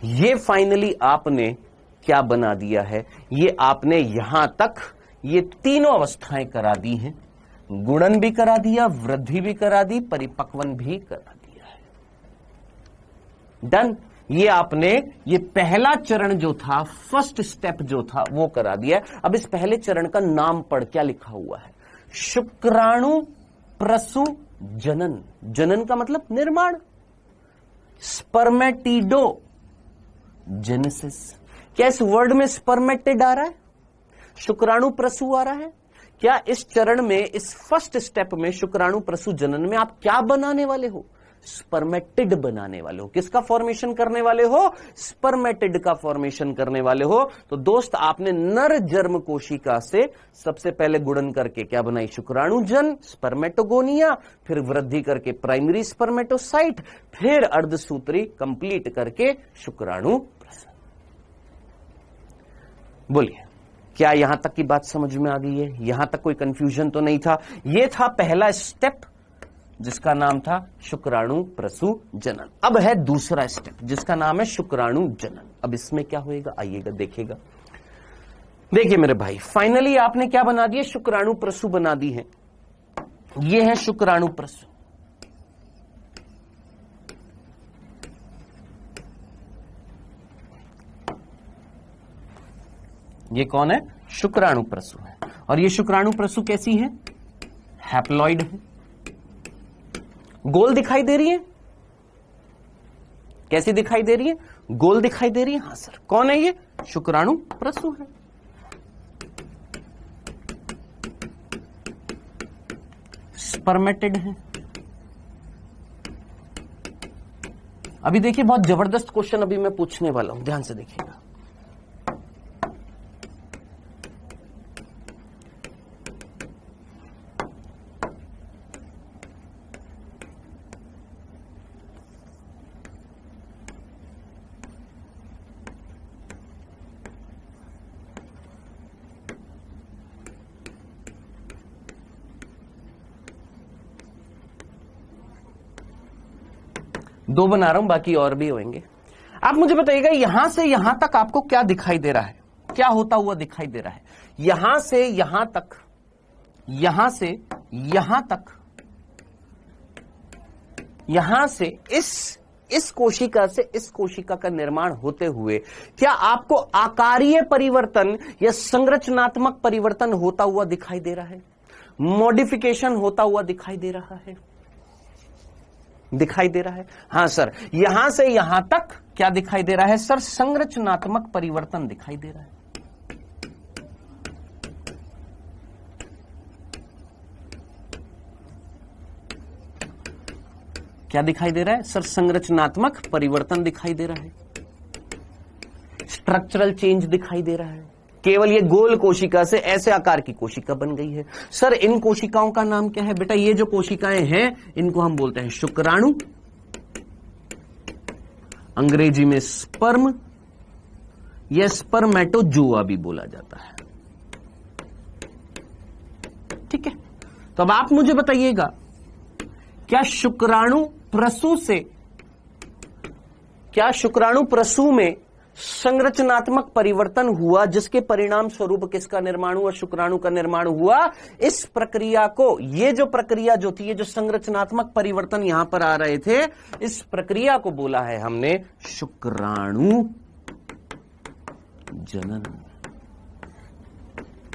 ये फाइनली आपने क्या बना दिया है? ये आपने यहां तक ये तीनों अवस्थाएं करा दी हैं। गुणन भी करा दिया, वृद्धि भी करा दी, परिपक्वन भी करा दिया है। डन। ये आपने ये पहला चरण जो था, फर्स्ट स्टेप जो था, वो करा दिया। अब इस पहले चरण का नाम पढ़, क्या लिखा हुआ है? शुक्राणु प्रसू जनन। जनन का मतलब निर्माण। स्पर्मेटिडो जेनेसिस। क्या इस वर्ड में स्पर्मेटिड आ रहा है? शुक्राणु प्रसू आ रहा है? क्या इस चरण में, इस फर्स्ट स्टेप में, शुक्राणु प्रसू जनन में आप क्या बनाने वाले हो? स्पर्मेटिड बनाने वाले हो। किसका फॉर्मेशन करने वाले हो? स्पर्मेटिड का फॉर्मेशन करने वाले हो। तो दोस्त, आपने नर जर्म कोशिका से सबसे पहले गुणन करके क्या बनाई? शुक्राणु जन, स्पर्मेटोगोनिया, फिर वृद्धि करके प्राइमरी स्पर्मेटोसाइट, फिर अर्धसूत्री कंप्लीट करके शुक्राणु प्रसू। बोलिए, क्या यहां तक की बात समझ में आ गई है? यहां तक कोई कंफ्यूजन तो नहीं था? यह था पहला स्टेप जिसका नाम था शुक्राणु प्रसू जनन। अब है दूसरा स्टेप जिसका नाम है शुक्राणु जनन। अब इसमें क्या होएगा आइएगा देखिएगा। देखिए मेरे भाई, फाइनली आपने क्या बना दिया? शुक्राणु प्रसू बना दी है। ये है शुक्राणु प्रसू। ये कौन है? शुक्राणु प्रसू है। और ये शुक्राणु प्रसू कैसी है? हैप्लॉइड है। गोल दिखाई दे रही है? कैसी दिखाई दे रही है? गोल दिखाई दे रही है। हाँ सर। कौन है ये? शुक्राणु प्रसू है। स्पर्मेटिड है। अभी देखिए बहुत जबरदस्त क्वेश्चन अभी मैं पूछने वाला हूं, ध्यान से देखिएगा। दो बना रहा हूं, बाकी और भी होंगे। आप मुझे बताइएगा यहां से यहां तक आपको क्या दिखाई दे रहा है, क्या होता हुआ दिखाई दे रहा है? यहां से यहां तक, यहां से यहां तक, यहां से इस कोशिका से इस कोशिका का निर्माण होते हुए क्या आपको आकारीय परिवर्तन या संरचनात्मक परिवर्तन होता हुआ दिखाई दे रहा है? मॉडिफिकेशन होता हुआ दिखाई दे रहा है? दिखाई दे रहा है? हां सर, यहां से यहां तक क्या दिखाई दे रहा है सर? संरचनात्मक परिवर्तन दिखाई दे रहा है। क्या दिखाई दे रहा है सर? संरचनात्मक परिवर्तन दिखाई दे रहा है, स्ट्रक्चरल चेंज दिखाई दे रहा है। केवल ये गोल कोशिका से ऐसे आकार की कोशिका बन गई है। सर इन कोशिकाओं का नाम क्या है बेटा? ये जो कोशिकाएं हैं इनको हम बोलते हैं शुक्राणु, अंग्रेजी में स्पर्म या स्पर्मेटोजोआ भी बोला जाता है। ठीक है, तो अब आप मुझे बताइएगा क्या शुक्राणु प्रसू से, क्या शुक्राणु प्रसू में संरचनात्मक परिवर्तन हुआ जिसके परिणाम स्वरूप किसका निर्माण हुआ? शुक्राणु का निर्माण हुआ। इस प्रक्रिया को, ये जो प्रक्रिया जो थी, ये जो संरचनात्मक परिवर्तन यहां पर आ रहे थे, इस प्रक्रिया को बोला है हमने शुक्राणु जनन,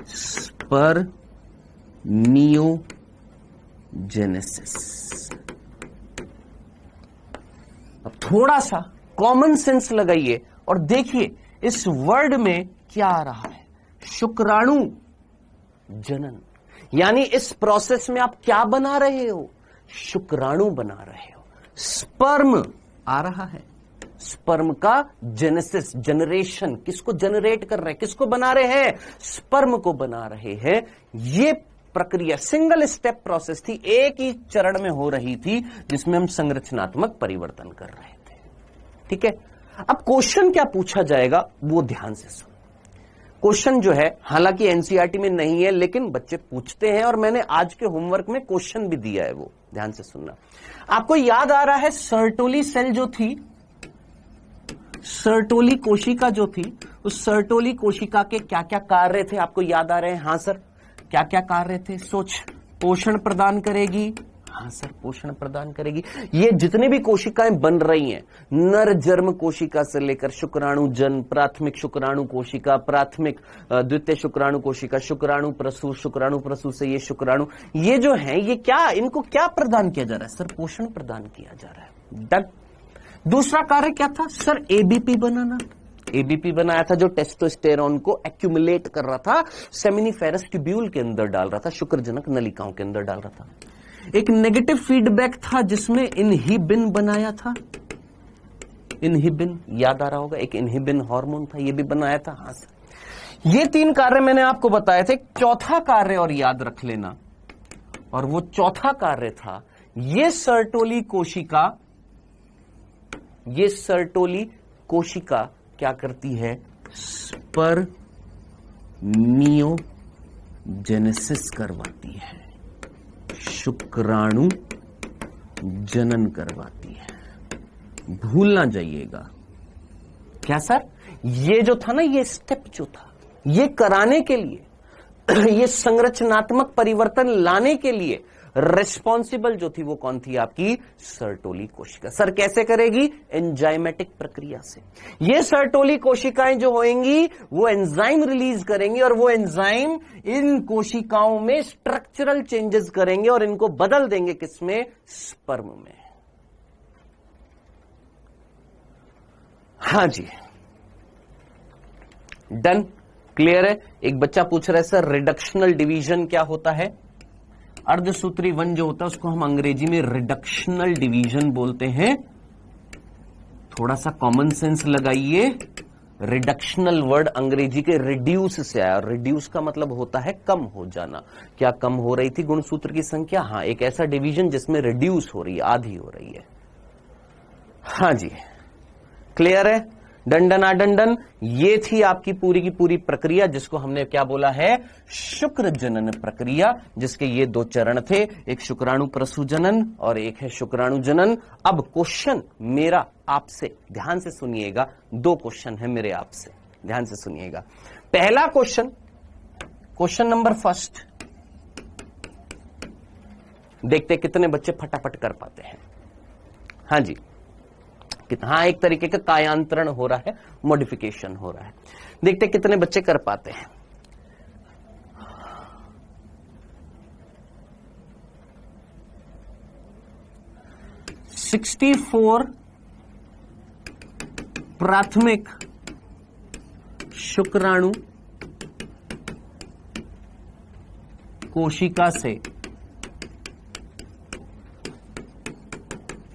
स्पर्मियोजेनेसिस। अब थोड़ा सा कॉमन सेंस लगाइए और देखिए इस वर्ड में क्या आ रहा है? शुक्राणु जनन, यानी इस प्रोसेस में आप क्या बना रहे हो? शुक्राणु बना रहे हो। स्पर्म आ रहा है, स्पर्म का जेनेसिस, जनरेशन, किसको जनरेट कर रहे हैं, किसको बना रहे हैं? स्पर्म को बना रहे हैं। ये प्रक्रिया सिंगल स्टेप प्रोसेस थी, एक ही चरण में हो रही थी जिसमें हम संरचनात्मक परिवर्तन कर रहे थे। ठीक है, अब क्वेश्चन क्या पूछा जाएगा वो ध्यान से सुन। क्वेश्चन जो है हालांकि एनसीईआरटी में नहीं है लेकिन बच्चे पूछते हैं और मैंने आज के होमवर्क में क्वेश्चन भी दिया है, वो ध्यान से सुनना। आपको याद आ रहा है सर्टोली सेल जो थी, सर्टोली कोशिका जो थी, उस सर्टोली कोशिका के क्या क्या कार्य थे आपको याद आ रहे हैं? हां सर, क्या क्या कार्य थे? सोच। पोषण प्रदान करेगी, हां सर पोषण प्रदान करेगी। ये जितने भी कोशिकाएं बन रही हैं, नर जर्म कोशिका से लेकर शुक्राणु जन, प्राथमिक शुक्राणु कोशिका, प्राथमिक द्वितीय शुक्राणु कोशिका, शुक्राणु प्रसू से ये शुक्राणु, ये जो है ये क्या, इनको क्या प्रदान किया जा रहा है सर? पोषण प्रदान किया जा रहा है। डन। दूसरा कार्य क्या था सर? एबीपी बनाना। एबीपी बनाया था जो टेस्टोस्टेरोन को एक्यूमुलेट कर रहा था, सेमिनिफेरस ट्यूब्यूल के अंदर डाल रहा था, शुक्रजनक नलिकाओं के अंदर डाल रहा था। एक नेगेटिव फीडबैक था जिसमें इनहिबिन बनाया था। इनहिबिन याद आ रहा होगा, एक इनहिबिन हार्मोन था, ये भी बनाया था। हां सर, ये तीन कार्य मैंने आपको बताए थे। चौथा कार्य और याद रख लेना, और वो चौथा कार्य था ये सर्टोली कोशिका क्या करती है? स्पर्मियोजेनेसिस करवाती है, शुक्राणु जनन करवाती है। भूल ना जाइएगा। क्या सर? ये जो था ना, ये स्टेप जो था, ये कराने के लिए, ये संरचनात्मक परिवर्तन लाने के लिए रिस्पॉन्सिबल जो थी वो कौन थी? आपकी सर्टोली कोशिका। सर कैसे करेगी? एंजाइमेटिक प्रक्रिया से। ये सर्टोली कोशिकाएं जो होंगी वो एंजाइम रिलीज करेंगी और वो एंजाइम इन कोशिकाओं में स्ट्रक्चरल चेंजेस करेंगे और इनको बदल देंगे किसमें? स्पर्म में। हां जी, डन, क्लियर है। एक बच्चा पूछ रहा है सर रिडक्शनल डिवीजन क्या होता है? अर्धसूत्री वन जो होता है उसको हम अंग्रेजी में रिडक्शनल डिवीजन बोलते हैं। थोड़ा सा कॉमन सेंस लगाइए, रिडक्शनल वर्ड अंग्रेजी के रिड्यूस से आया। रिड्यूस का मतलब होता है कम हो जाना। क्या कम हो रही थी गुणसूत्र की संख्या? हाँ, एक ऐसा डिवीजन जिसमें रिड्यूस हो रही है, आधी हो रही है। हाँ जी, क्लियर है। डंडन आडंडन, ये थी आपकी पूरी की पूरी प्रक्रिया जिसको हमने क्या बोला है? शुक्र जनन प्रक्रिया, जिसके ये दो चरण थे, एक शुक्राणु प्रसूजनन और एक है शुक्राणु जनन। अब क्वेश्चन मेरा आपसे, ध्यान से सुनिएगा, दो क्वेश्चन है मेरे आपसे, ध्यान से सुनिएगा। पहला क्वेश्चन, क्वेश्चन नंबर फर्स्ट, देखते कितने बच्चे फटाफट कर पाते हैं। हाँ जी, हाँ, एक तरीके का कायांतरण हो रहा है, मॉडिफिकेशन हो रहा है। देखते कितने बच्चे कर पाते हैं। $64 प्राथमिक शुक्राणु कोशिका से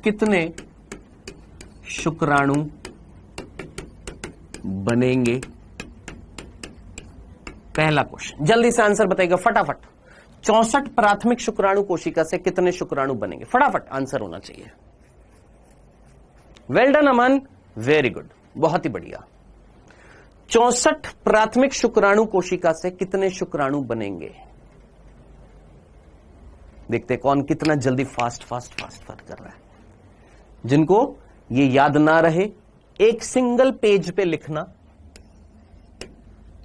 कितने शुक्राणु बनेंगे? पहला क्वेश्चन, जल्दी से आंसर बताइएगा फटाफट। 64 प्राथमिक शुक्राणु कोशिका से कितने शुक्राणु बनेंगे? फटाफट आंसर होना चाहिए। वेल डन अमन, वेरी गुड, बहुत ही बढ़िया। 64 प्राथमिक शुक्राणु कोशिका से कितने शुक्राणु बनेंगे? देखते कौन कितना जल्दी फास्ट कर रहा है। जिनको ये याद ना रहे, एक सिंगल पेज पे लिखना,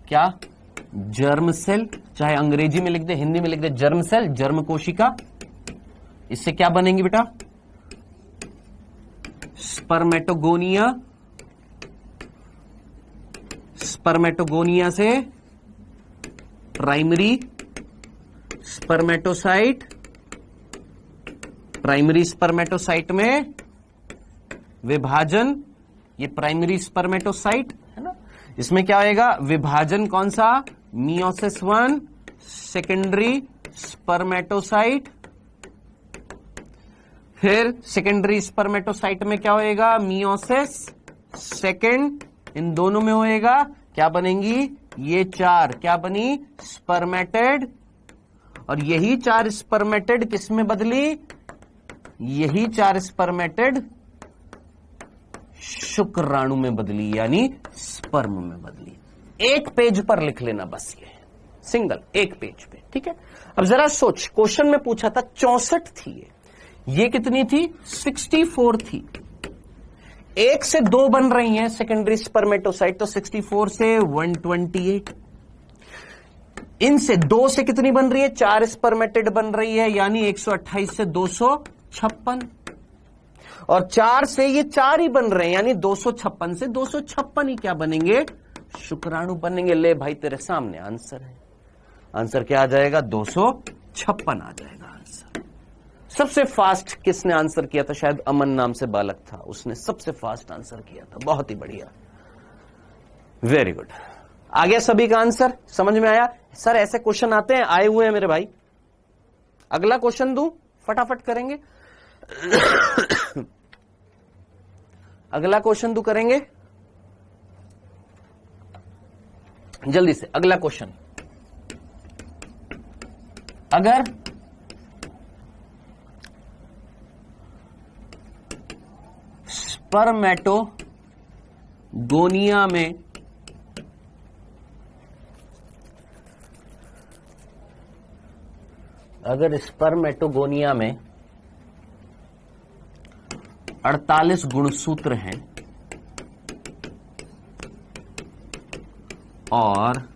क्या? जर्म सेल, चाहे अंग्रेजी में लिख दे, हिंदी में लिख दे, जर्म सेल, जर्म कोशिका। इससे क्या बनेंगी बेटा? स्पर्मेटोगोनिया, स्पर्मेटोगोनिया से प्राइमरी स्पर्मेटोसाइट, प्राइमरी स्पर्मेटोसाइट में विभाजन, ये प्राइमरी स्पर्मेटोसाइट है ना, इसमें क्या होएगा? विभाजन कौन सा? Meiosis 1, secondary spermatocyte. फिर सेकेंडरी स्पर्मेटोसाइट में क्या होएगा? Meiosis second. इन दोनों में होएगा, क्या बनेंगी? ये 4 क्या बनी? स्पर्मेटेड। और यही 4 स्पर्मेटेड किस में बदली? यही 4 स्पर्मेटेड शुक्राणु में बदली, यानी स्पर्म में बदली। एक पेज पर लिख लेना बस, ये सिंगल एक पेज पे, ठीक है। अब जरा सोच, क्वेश्चन में पूछा था 64 थी, ये कितनी थी? 64 थी। एक से 2 बन रही हैं सेकेंडरी स्पर्मेटोसाइट, तो 64 से 128। इनसे 2 से कितनी बन रही है? 4 स्पर्मेटेड बन रही है, यानी 128 से 256। और 4 से ये 4 ही बन रहे हैं, यानी 256 से 256 ही क्या बनेंगे? शुक्राणु बनेंगे। ले भाई, तेरे सामने आंसर है। आंसर क्या आ जाएगा? 256 आ जाएगा आंसर। सबसे फास्ट किसने आंसर किया था? शायद अमन नाम से बालक था, उसने सबसे फास्ट आंसर किया था। बहुत ही बढ़िया, वेरी गुड। आ गया सभी का आंसर? समझ में आया? सर ऐसे क्वेश्चन आते हैं, आए हुए हैं मेरे भाई। अगला क्वेश्चन दूं, फटाफट करेंगे। अगला क्वेश्चन दूं, करेंगे जल्दी से। अगला क्वेश्चन, अगर स्पर्मेटोगोनिया में अगर स्पर्मेटोगोनिया में 48 गुणसूत्र हैं और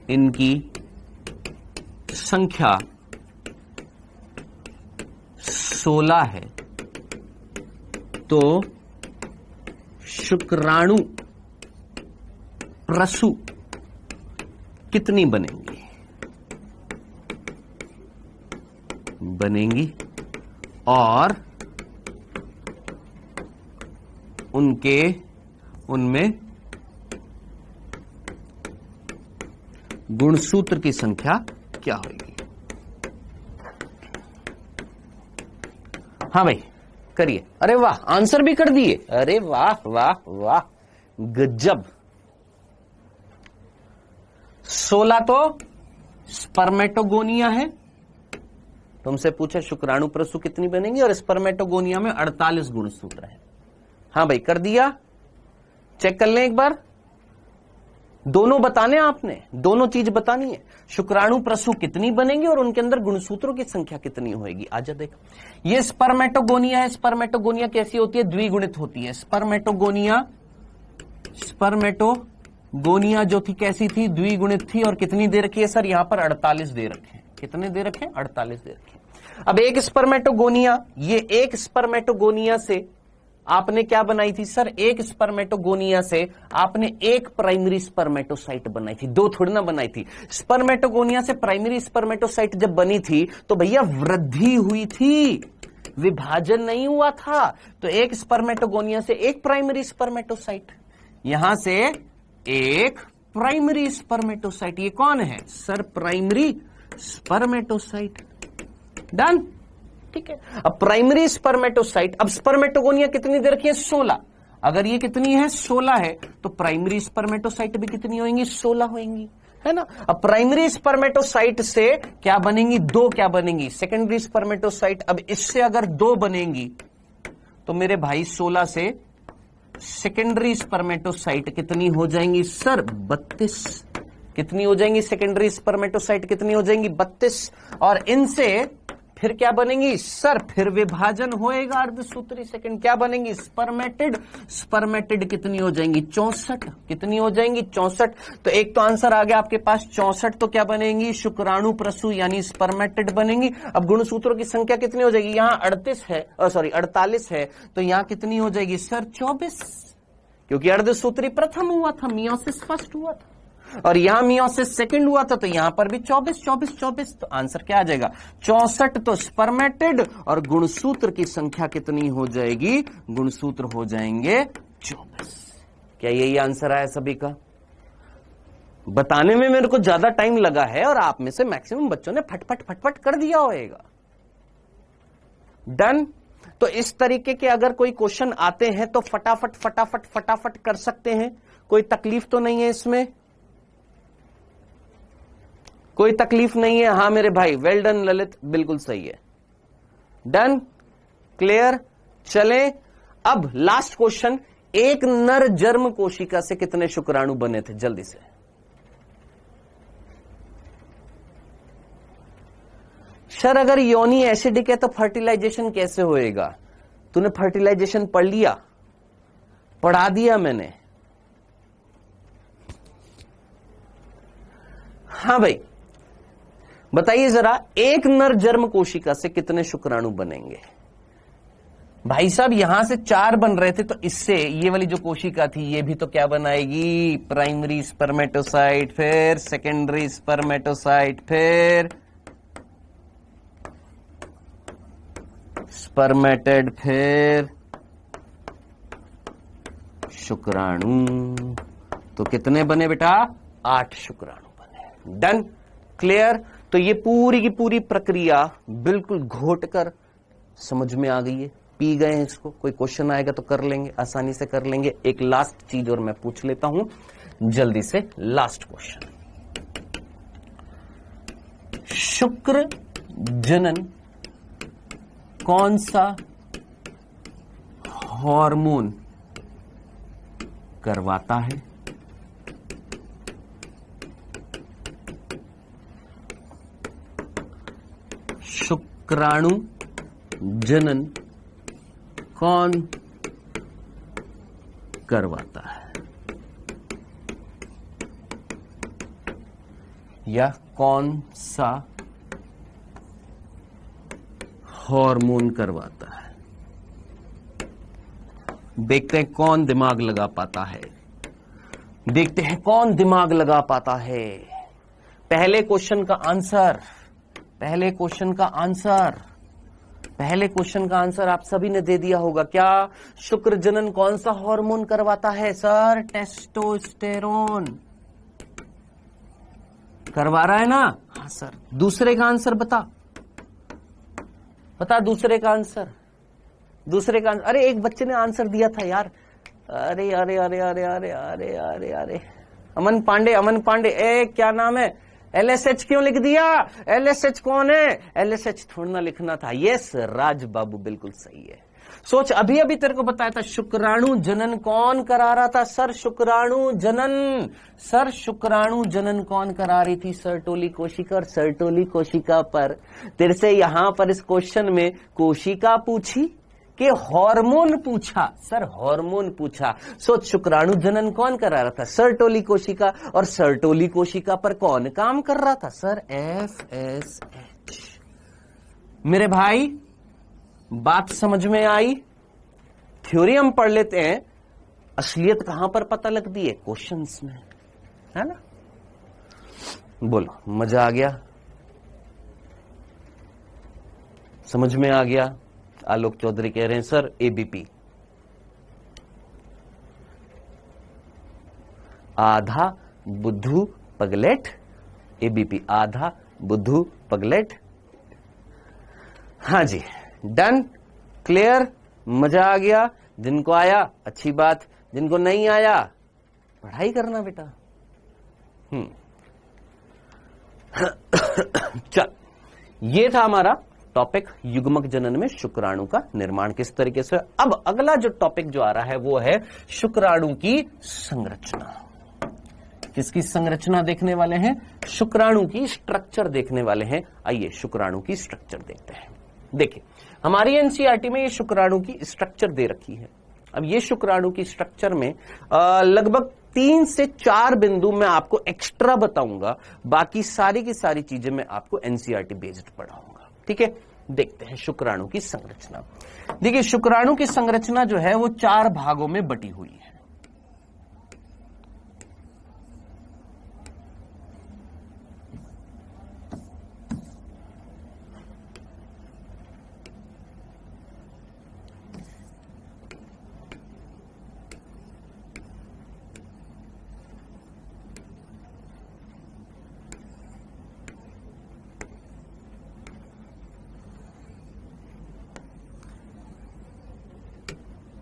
इनकी संख्या 16 है, तो शुक्राणु प्रसु कितनी बनेंगी? और उनमें गुणसूत्र की संख्या क्या होगी? हाँ भाई करिए। अरे वाह, आंसर भी कर दिए। अरे वाह वाह वाह, गजब। 16 तो स्पर्मेटोगोनिया है। तुमसे पूछे शुक्राणु प्रसु कितनी बनेंगी, और स्पर्मेटोगोनिया में 48 गुणसूत्र है। हाँ भाई कर दिया, चेक कर लें एक बार। दोनों बताने आपने, दोनों चीज बतानी है। शुक्राणु प्रसु कितनी बनेंगी और उनके अंदर गुणसूत्रों की संख्या कितनी होगी। आजा देख, ये स्पर्मेटोगोनिया है। स्पर्मेटोगोनिया कैसी होती है? द्विगुणित होती है। स्पर्मेटोगोनिया जो थी कैसी थी? द्विगुणित थी। और कितनी दे रखी है सर? यहां पर 48 दे रखे हैं। कितने दे रखे हैं? 48 दे रखे हैं। अब एक स्पर्मेटोगोनिया, ये एक स्पर्मेटोगोनिया से आपने क्या बनाई थी सर? एक स्पर्मेटोगोनिया से आपने एक प्राइमरी स्पर्मेटोसाइट बनाई थी, दो थोड़ी ना बनाई थी। स्पर्मेटोगोनिया से प्राइमरी स्पर्मेटोसाइट जब बनी थी तो भैया वृद्धि हुई थी, विभाजन नहीं हुआ था। तो एक स्पर्मेटोगोनिया से एक प्राइमरी स्पर्मेटोसाइट, यहां से एक प्राइमरी स्पर्मेटोसाइट। ये कौन है सर? Primary spermatocyte. डन, ठीक है। अब प्राइमरी स्पर्मेटोसाइट, अब स्पर्मेटोगोनिया कितनी दे रखी है? 16। अगर ये कितनी है? 16 है, तो प्राइमरी स्पर्मेटोसाइट भी कितनी होंगी? 16 होंगी, है ना। अब प्राइमरी स्पर्मेटोसाइट से क्या बनेंगी? 2 क्या बनेंगी? Secondary spermatocyte. अब इससे अगर 2 बनेंगी तो मेरे भाई 16 से सेकेंडरी स्पर्मेटोसाइट कितनी हो जाएंगी सर? 32। कितनी हो जाएंगी सेकेंडरी स्पर्मेटोसाइट? कितनी हो जाएंगी? 32। और इनसे फिर क्या बनेंगी सर? फिर विभाजन होएगा अर्धसूत्री। सेकंड क्या बनेंगी? स्पर्मेटिड। स्पर्मेटिड कितनी हो जाएंगी? 64। कितनी हो जाएंगी? 64। तो एक तो आंसर आ गया आपके पास 64। तो क्या बनेंगी? शुक्राणु प्रसु यानी स्पर्मेटिड बनेंगी। अब गुणसूत्रों की संख्या कितनी हो जाएगी? यहां 48 है, तो यहां कितनी हो जाएगी सर? 24, क्योंकि अर्धसूत्री प्रथम हुआ था, मियोसिस फर्स्ट हुआ था, और यहां मियोसिस सेकंड हुआ था। तो यहां पर भी 24। तो आंसर क्या आ जाएगा? 64 तो स्पर्मेटिड, और गुणसूत्र की संख्या कितनी हो जाएगी? गुणसूत्र हो जाएंगे 24। क्या यही आंसर आया सभी का? बताने में मेरे को ज्यादा टाइम लगा है, और आप में से मैक्सिमम बच्चों ने फटफट कर दिया होगा। डन। तो इस तरीके के अगर कोई क्वेश्चन आते हैं तो फटाफट कर सकते हैं। कोई तकलीफ तो नहीं है इसमें? कोई तकलीफ नहीं है? हाँ मेरे भाई, वेल डन ललित, बिल्कुल सही है। Done, clear. चले अब लास्ट क्वेश्चन। एक नर जर्म कोशिका से कितने शुक्राणु बने थे? जल्दी से। सर अगर योनि एसिडिक है तो फर्टिलाइजेशन कैसे होएगा? तूने फर्टिलाइजेशन पढ़ लिया? पढ़ा दिया मैंने। हाँ भाई बताइए जरा, एक नर जर्म कोशिका से कितने शुक्राणु बनेंगे? भाई साहब यहां से 4 बन रहे थे, तो इससे ये वाली जो कोशिका थी ये भी तो क्या बनाएगी? प्राइमरी स्पर्मेटोसाइट, फिर सेकेंडरी स्पर्मेटोसाइट, फिर स्पर्मेटेड, फिर शुक्राणु। तो कितने बने बेटा? 8 शुक्राणु बने। Done, clear. तो ये पूरी की पूरी प्रक्रिया बिल्कुल घोट कर समझ में आ गई है, पी गए हैं इसको। कोई क्वेश्चन आएगा तो कर लेंगे, आसानी से कर लेंगे। एक लास्ट चीज और मैं पूछ लेता हूं जल्दी से, लास्ट क्वेश्चन। शुक्र जनन कौन सा हार्मोन करवाता है? शुक्राणु जनन कौन करवाता है, या कौन सा हार्मोन करवाता है? देखते हैं कौन दिमाग लगा पाता है। देखते हैं कौन दिमाग लगा पाता है। पहले क्वेश्चन का आंसर, पहले क्वेश्चन का आंसर आप सभी ने दे दिया होगा। क्या? शुक्र जनन कौन सा हार्मोन करवाता है सर? टेस्टोस्टेरोन। करवा रहा है ना? हाँ सर। दूसरे का आंसर बता दूसरे का आंसर। अरे एक बच्चे ने आंसर दिया था यार, अरे अरे अरे अरे अरे अरे अरे अरे अमन पांडे। ए क्या नाम है? LSH क्यों लिख दिया? LSH कौन है? LSH थोड़ा ना लिखना था। यस राज बाबू, बिल्कुल सही है। सोच, अभी तेरे को बताया था शुक्राणु जनन कौन करा रहा था? सर शुक्राणु जनन कौन करा रही थी? सरटोली कोशिका। और सरटोली कोशिका पर तेरे से यहां पर इस क्वेश्चन में कोशिका पूछी कि हार्मोन पूछा? सर हार्मोन पूछा। सोच, शुक्राणु जनन कौन करा रहा था? सरटोली कोशिका। और सरटोली कोशिका पर कौन काम कर रहा था? Sir FSH। मेरे भाई बात समझ में आई? थ्योरी हम पढ़ लेते हैं, असलियत कहां पर पता लगती है? क्वेश्चंस में, है ना? बोलो, मजा आ गया? समझ में आ गया? आलोक चौधरी कह रहे हैं सर ABP, आधा बुद्धू पगलेट। ABP आधा बुद्धू पगलेट। हाँ जी, डन, क्लियर, मजा आ गया? जिनको आया अच्छी बात, जिनको नहीं आया पढ़ाई करना बेटा। चल, ये था हमारा टॉपिक युग्मक जनन में शुक्राणु का निर्माण किस तरीके से। अब अगला जो टॉपिक जो आ रहा है वो है शुक्राणु की संरचना। किसकी संरचना देखने वाले हैं? शुक्राणु की स्ट्रक्चर देखने वाले हैं। आइए शुक्राणु की स्ट्रक्चर देखते हैं। देखिए, हमारी एनसीईआरटी में ये शुक्राणु की स्ट्रक्चर दे रखी है। अब ये शुक्राणु की स्ट्रक्चर में लगभग 3 से 4 बिंदु मैं आपको एक्स्ट्रा बताऊंगा, बाकी सारी की सारी चीजें मैं आपको एनसीईआरटी बेस्ड पढ़ाऊंगा। ठीक है, देखते हैं शुक्राणु की संरचना। देखिए, शुक्राणु की संरचना जो है वो 4 भागों में बटी हुई है।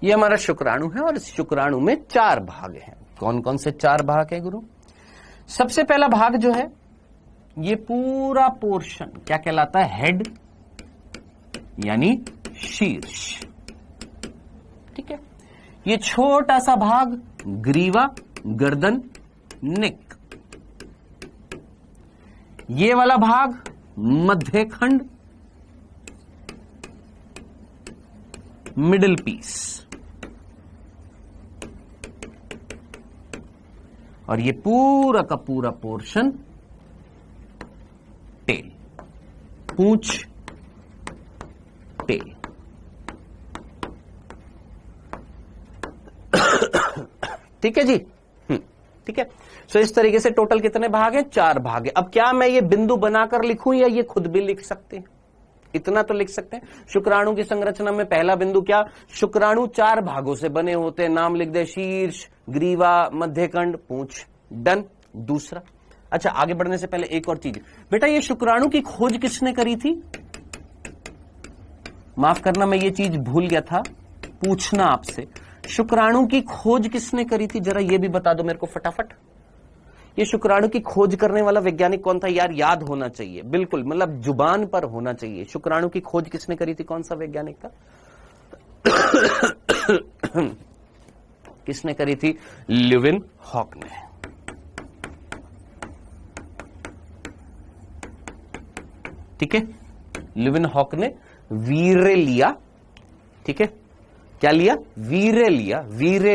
ये हमारा शुक्राणु है और इस शुक्राणु में 4 भाग हैं। कौन कौन से 4 भाग है गुरु? सबसे पहला भाग जो है, ये पूरा पोर्शन क्या कहलाता है? हेड यानी शीर्ष। ठीक है, ये छोटा सा भाग ग्रीवा, गर्दन, नेक। ये वाला भाग मध्यखंड, मिडिल पीस। और ये पूरा का पूरा पोर्शन टेल, पूंछ, टेल। ठीक है जी, ठीक है। सो इस तरीके से टोटल कितने भाग हैं? 4 भाग है। अब क्या मैं ये बिंदु बनाकर लिखूं या ये खुद भी लिख सकते हैं? इतना तो लिख सकते हैं। शुक्राणु की संरचना में पहला बिंदु क्या? शुक्राणु 4 भागों से बने होते हैं। नाम लिख दे, शीर्ष, ग्रीवा, मध्यखंड, पूंछ। डन। दूसरा, अच्छा आगे बढ़ने से पहले एक और चीज बेटा, ये शुक्राणु की खोज किसने करी थी? माफ करना, मैं ये चीज भूल गया था पूछना आपसे। शुक्राणु की खोज किसने करी थी? जरा ये भी बता दो मेरे को फटाफट। ये शुक्राणु की खोज करने वाला वैज्ञानिक कौन था यार? याद होना चाहिए, बिल्कुल, मतलब जुबान पर होना चाहिए। शुक्राणु की खोज किसने करी थी? कौन सा वैज्ञानिक था? किसने करी थी? लिविन हॉक ने। ठीक है, लिविन हॉक ने वीर्य लिया। ठीक है, क्या लिया? वीर्य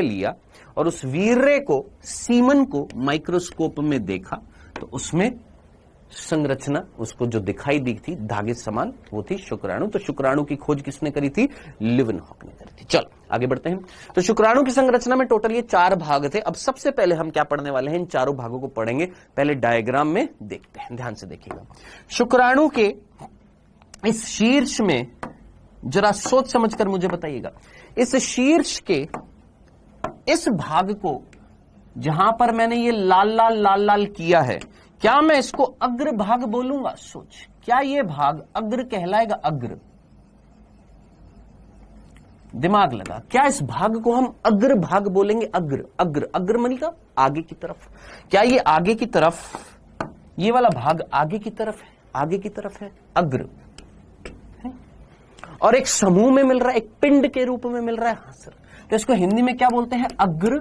लिया और उस वीर्य को, सीमन को माइक्रोस्कोप में देखा तो उसमें संरचना उसको जो दिखाई दी थी धागे समान, वो थी शुक्राणु। तो शुक्राणु की खोज किसने करी थी? लिविन हॉक ने करी थी। चलो आगे बढ़ते हैं। तो शुक्राणु की संरचना में टोटल ये 4 भाग थे। अब सबसे पहले हम क्या पढ़ने वाले हैं? इन चारों भागों को पढ़ेंगे। पहले डायग्राम में देखते हैं, ध्यान से देखिएगा। शुक्राणु के इस शीर्ष में जरा सोच समझकर मुझे बताइएगा, इस शीर्ष के इस भाग को जहां पर मैंने ये लाल लाल किया है, क्या मैं इसको अग्र भाग बोलूंगा? सोच, क्या ये भाग अग्र कहलाएगा? अग्र, दिमाग लगा, क्या इस भाग को हम अग्र भाग बोलेंगे? अग्र, अग्र, अग्र मनी का आगे की तरफ। क्या ये आगे की तरफ, ये वाला भाग आगे की तरफ है? आगे की तरफ है, अग्र है? और एक समूह में मिल रहा है, एक पिंड के रूप में मिल रहा है। हाँ सर, तो इसको हिंदी में क्या बोलते हैं? अग्र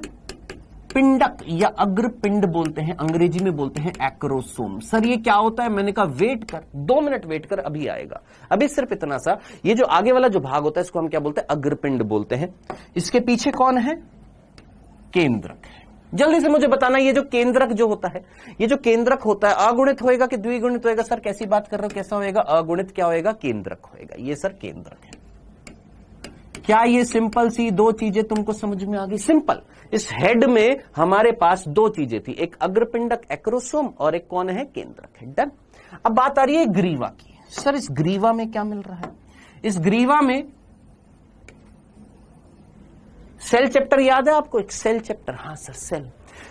पिंडक या अग्र पिंड बोलते हैं, अंग्रेजी में बोलते हैं एक्रोसोम। सर ये क्या होता है? मैंने कहा वेट कर, 2 मिनट वेट कर, अभी आएगा। अभी सिर्फ इतना सा, ये जो आगे वाला जो भाग होता है इसको हम क्या बोलते हैं? अग्रपिंड बोलते हैं। इसके पीछे कौन है? केंद्रक है। जल्दी से मुझे बताना, ये जो केंद्रक जो होता है, ये जो केंद्रक होता है अगुणित होएगा कि द्विगुणित होएगा? सर कैसी बात कर रहे हो, कैसा होएगा? अगुणित क्या होएगा? केंद्रक होएगा। ये सर केंद्रक है। क्या ये सिंपल सी 2 चीजें तुमको समझ में आ गई? सिंपल। इस हेड में हमारे पास 2 चीजें थी, एक अग्रपिंडक एक्रोसोम और एक कौन है? केंद्रक है। डन। अब बात आ रही है ग्रीवा की। सर इस ग्रीवा में क्या मिल रहा है? इस ग्रीवा में सेल चैप्टर याद है आपको? एक सेल चैप्टर, हाँ सर,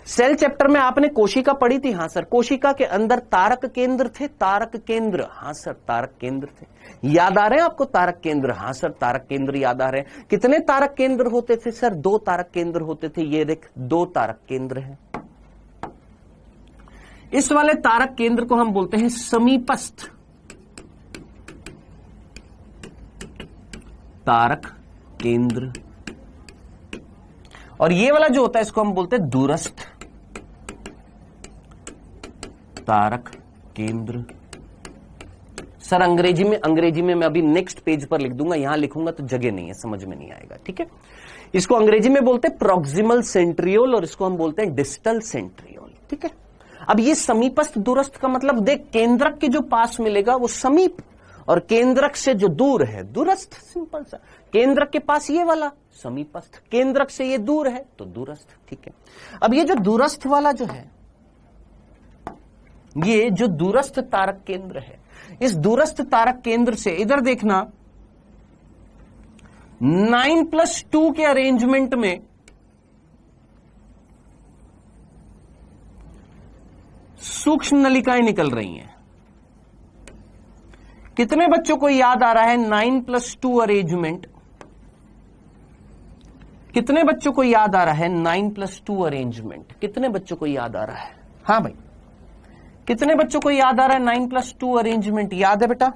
सेल चैप्टर में आपने कोशिका पढ़ी थी। हाँ सर, कोशिका के अंदर तारक केंद्र थे, तारक केंद्र। हाँ सर, तारक केंद्र थे। याद आ रहे हैं आपको तारक केंद्र? हाँ सर, तारक केंद्र याद आ रहे हैं। कितने तारक केंद्र होते थे? सर 2 तारक केंद्र होते थे। ये देख 2 तारक केंद्र हैं। इस वाले तारक केंद्र को हम बोलते हैं समीपस्थ तारक केंद्र, और ये वाला जो होता है इसको हम बोलते हैं दूरस्थ तारक केंद्र। सर अंग्रेजी में मैं अभी नेक्स्ट पेज पर लिख दूंगा, यहां लिखूंगा तो जगह नहीं है, समझ में नहीं आएगा। ठीक है, इसको अंग्रेजी में बोलते हैं प्रॉक्सिमल सेंट्रियोल और इसको हम बोलते हैं डिस्टल सेंट्रियोल। ठीक है, अब ये समीपस्थ दूरस्थ का मतलब देख, केंद्रक के जो पास मिलेगा वो समीप, और केंद्रक से जो दूर है दूरस्थ। सिंपल सा, केंद्रक के पास ये वाला समीपस्थ, केंद्रक से ये दूर है तो दूरस्थ। ठीक है, अब ये जो दूरस्थ वाला जो है, ये जो दूरस्थ तारक केंद्र है, इस दूरस्थ तारक केंद्र से इधर देखना 9+2 के अरेंजमेंट में सूक्ष्म नलिकाएं निकल रही हैं। कितने बच्चों को याद आ रहा है 9+2 अरेंजमेंट? कितने बच्चों को याद आ रहा है 9+2 अरेंजमेंट? कितने बच्चों को याद आ रहा है? हाँ भाई, कितने बच्चों को याद आ रहा है 9+2 अरेंजमेंट? याद है बेटा?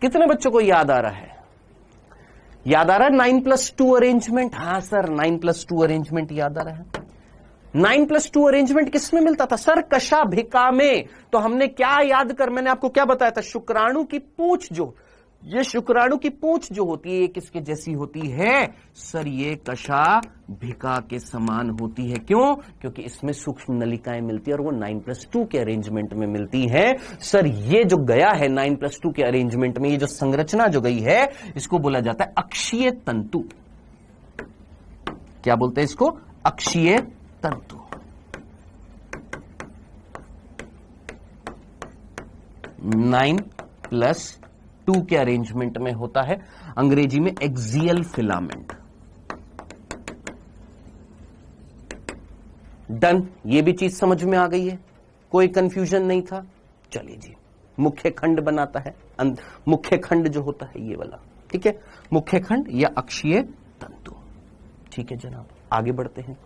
कितने बच्चों को याद आ रहा है? याद आ रहा है 9+2 अरेंजमेंट? हाँ सर, 9+2 अरेंजमेंट याद आ रहा है। 9+2 अरेंजमेंट किसमें मिलता था? सर कशाभिका में। तो हमने क्या याद कर, मैंने आपको क्या बताया था? शुक्राणु की पूंछ, जो ये शुक्राणु की पूंछ जो होती है, ये किसके जैसी होती है? सर ये कशाभिका के समान होती है। क्यों? क्योंकि इसमें सूक्ष्म नलिकाएं मिलती है और वो 9+2 के अरेंजमेंट में मिलती है। सर ये जो गया है 9+2 के अरेंजमेंट में, ये जो संरचना जो गई है, इसको बोला जाता है अक्षीय तंतु। क्या बोलते हैं इसको? अक्षीय तंतु। 9+2 के अरेंजमेंट में होता है, अंग्रेजी में एक्सियल फिलामेंट। डन, ये भी चीज समझ में आ गई है, कोई कंफ्यूजन नहीं था। चलिए जी, मुख्य खंड बनाता है, मुख्य खंड जो होता है ये वाला। ठीक है, मुख्य खंड या अक्षीय तंतु। ठीक है जनाब, आगे बढ़ते हैं।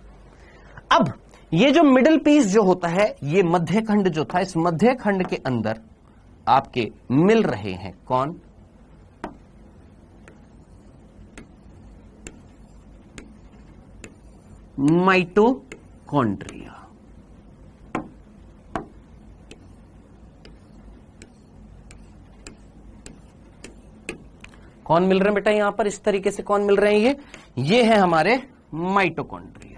अब ये जो मिडिल पीस जो होता है, ये मध्य खंड जो था, इस मध्य खंड के अंदर आपके मिल रहे हैं कौन? माइटोकॉन्ड्रिया। कौन मिल रहे हैं बेटा यहां पर? इस तरीके से कौन मिल रहे हैं? ये है हमारे माइटोकॉन्ड्रिया।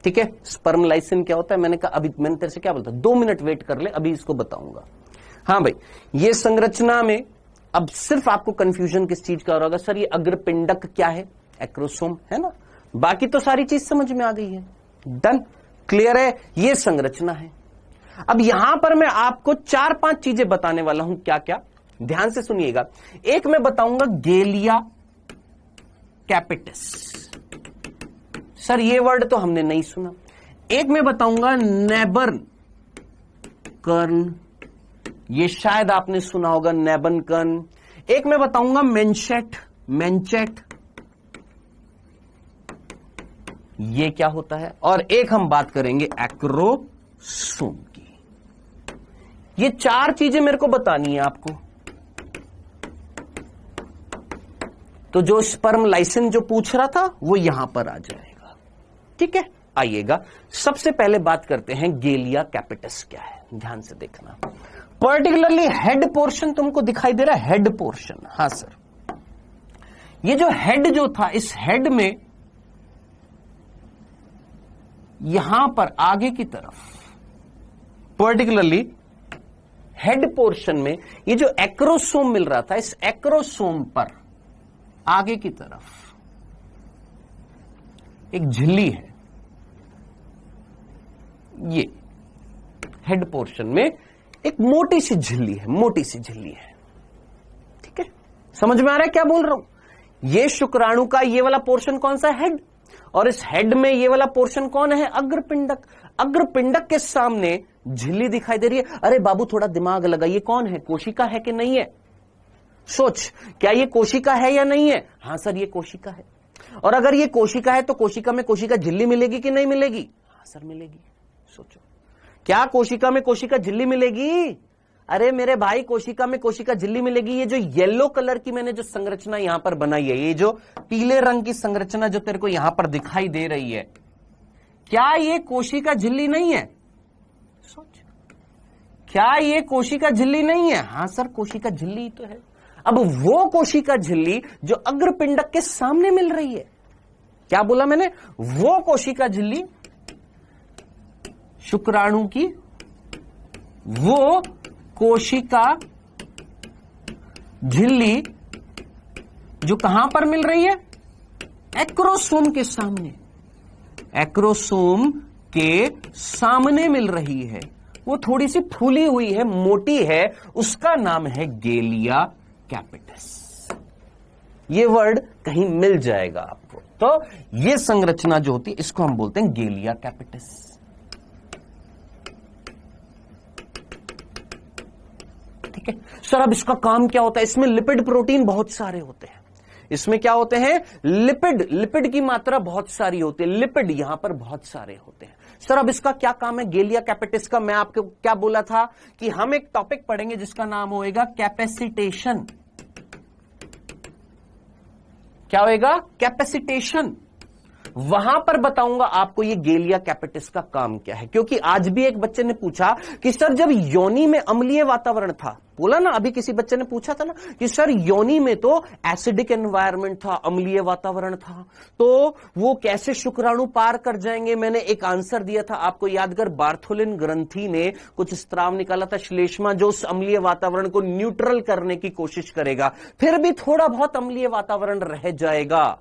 ठीक है, स्पर्म लाइसिन क्या होता है? मैंने कहा अभी, मैंने तेरे से क्या बोलता, 2 मिनट वेट कर ले, अभी इसको बताऊंगा। हाँ भाई, ये संरचना में अब सिर्फ आपको कंफ्यूजन किस चीज का हो रहा होगा? सर ये अग्रपिंडक क्या है? एक्रोसोम है ना, बाकी तो सारी चीज समझ में आ गई है। डन, क्लियर है? ये संरचना है। अब यहां पर मैं आपको 4-5 चीजें बताने वाला हूं। क्या क्या? ध्यान से सुनिएगा। एक मैं बताऊंगा गेलिया कैपिटस। सर ये वर्ड तो हमने नहीं सुना। एक मैं बताऊंगा नेबर्न कर्न, ये शायद आपने सुना होगा, नेबन कर्न। एक मैं बताऊंगा मेंचेट, मेंचेट, ये क्या होता है। और एक हम बात करेंगे एक्रोसोम की। ये 4 चीजें मेरे को बतानी है आपको। तो जो स्पर्म लाइसेंस जो पूछ रहा था वो यहां पर आ जाएगा। ठीक है, आइएगा। सबसे पहले बात करते हैं गेलिया कैपिटस क्या है। ध्यान से देखना, पर्टिकुलरली हेड पोर्शन तुमको दिखाई दे रहा है, हेड पोर्शन। हां सर, ये जो हेड जो था, इस हेड में यहां पर आगे की तरफ पर्टिकुलरली हेड पोर्शन में ये जो एक्रोसोम मिल रहा था, इस एक्रोसोम पर आगे की तरफ एक झिल्ली है। ये हेड पोर्शन में एक मोटी सी झिल्ली है, मोटी सी झिल्ली है। ठीक है, समझ में आ रहा है क्या बोल रहा हूं? ये शुक्राणु का ये वाला पोर्शन कौन सा? हेड। और इस हेड में ये वाला पोर्शन कौन है? अग्रपिंडक। अग्रपिंडक के सामने झिल्ली दिखाई दे रही है। अरे बाबू थोड़ा दिमाग लगा, ये कौन है? कोशिका है कि नहीं है? सोच, क्या ये कोशिका है या नहीं है? हां सर ये कोशिका है। और अगर ये कोशिका है तो कोशिका में कोशिका झिल्ली मिलेगी कि नहीं मिलेगी? हां सर मिलेगी। सोचो, क्या कोशिका में कोशिका झिल्ली मिलेगी? अरे मेरे भाई, कोशिका में कोशिका झिल्ली मिलेगी। ये जो येलो कलर की मैंने जो संरचना यहां पर बनाई है, ये जो पीले रंग की संरचना जो तेरे को यहां पर दिखाई दे रही है, क्या ये कोशिका झिल्ली नहीं है? सोच, क्या ये कोशिका झिल्ली नहीं है? हां सर कोशिका झिल्ली तो है। अब वो कोशिका झिल्ली जो अग्रपिंडक के सामने मिल रही है, क्या बोला मैंने? वो कोशिका झिल्ली शुक्राणु की, वो कोशिका झिल्ली जो कहां पर मिल रही है? एक्रोसोम के सामने। एक्रोसोम के सामने मिल रही है। वो थोड़ी सी फूली हुई है, मोटी है, उसका नाम है गेलिया कैपिटस। ये वर्ड कहीं मिल जाएगा आपको। तो ये संरचना जो होती है इसको हम बोलते हैं गेलिया कैपिटस। ठीक है सर, अब इसका काम क्या होता है? इसमें लिपिड प्रोटीन बहुत सारे होते हैं। इसमें क्या होते हैं? लिपिड की मात्रा बहुत सारी होती है। लिपिड यहां पर बहुत सारे होते हैं। सर अब इसका क्या काम है गेलिया कैपिटस का? मैं आपको क्या बोला था कि हम एक टॉपिक पढ़ेंगे जिसका नाम होएगा कैपेसिटेशन। क्या होएगा? कैपेसिटेशन। वहां पर बताऊंगा आपको ये गेलिया कैपिटस का काम क्या है। क्योंकि आज भी एक बच्चे ने पूछा कि सर जब योनि में अम्लीय वातावरण था, बोला ना, अभी किसी बच्चे ने पूछा था ना कि सर योनि में तो एसिडिक एनवायरनमेंट था, अम्लीय वातावरण था, तो वो कैसे शुक्राणु पार कर जाएंगे? मैंने एक आंसर दिया था आपको याद कर, बार्थोलिन ग्रंथि ने कुछ स्त्राव निकाला था श्लेष्मा, जो उस अम्लीय वातावरण को न्यूट्रल करने की कोशिश करेगा, फिर भी थोड़ा बहुत अम्लीय वातावरण रह जाएगा,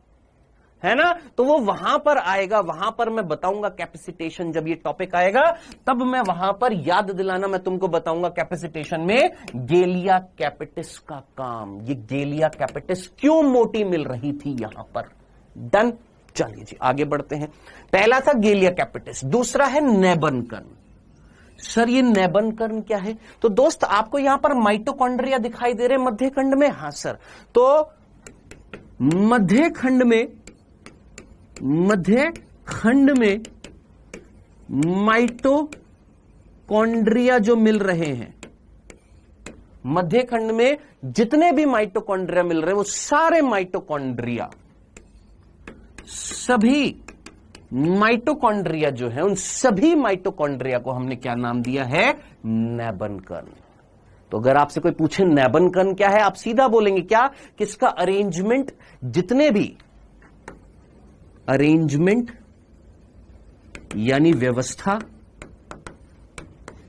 है ना? तो वो वहां पर आएगा, वहां पर मैं बताऊंगा कैपेसिटेशन। जब ये टॉपिक आएगा तब मैं वहां पर याद दिलाना, मैं तुमको बताऊंगा कैपेसिटेशन में गेलिया कैपिटस का काम। ये गेलिया कैपिटस क्यों मोटी मिल रही थी यहां पर। डन। चलिए जी आगे बढ़ते हैं। पहला था गेलिया कैपिटस, दूसरा है नेबन कर्न। सर ये नेबन कर्न क्या है? तो दोस्त आपको यहां पर माइटोकॉन्ड्रिया दिखाई दे रहे मध्य खंड में। हां सर, तो मध्य खंड में माइटोकॉन्ड्रिया जो मिल रहे हैं, मध्य खंड में जितने भी माइटोकॉन्ड्रिया मिल रहे हैं वो सारे माइटोकॉन्ड्रिया, सभी माइटोकॉन्ड्रिया जो है उन सभी माइटोकॉन्ड्रिया को हमने क्या नाम दिया है? नेबन कर्न। तो अगर आपसे कोई पूछे नेबन कर्न क्या है, आप सीधा बोलेंगे क्या? किसका अरेंजमेंट, जितने भी अरेंजमेंट यानी व्यवस्था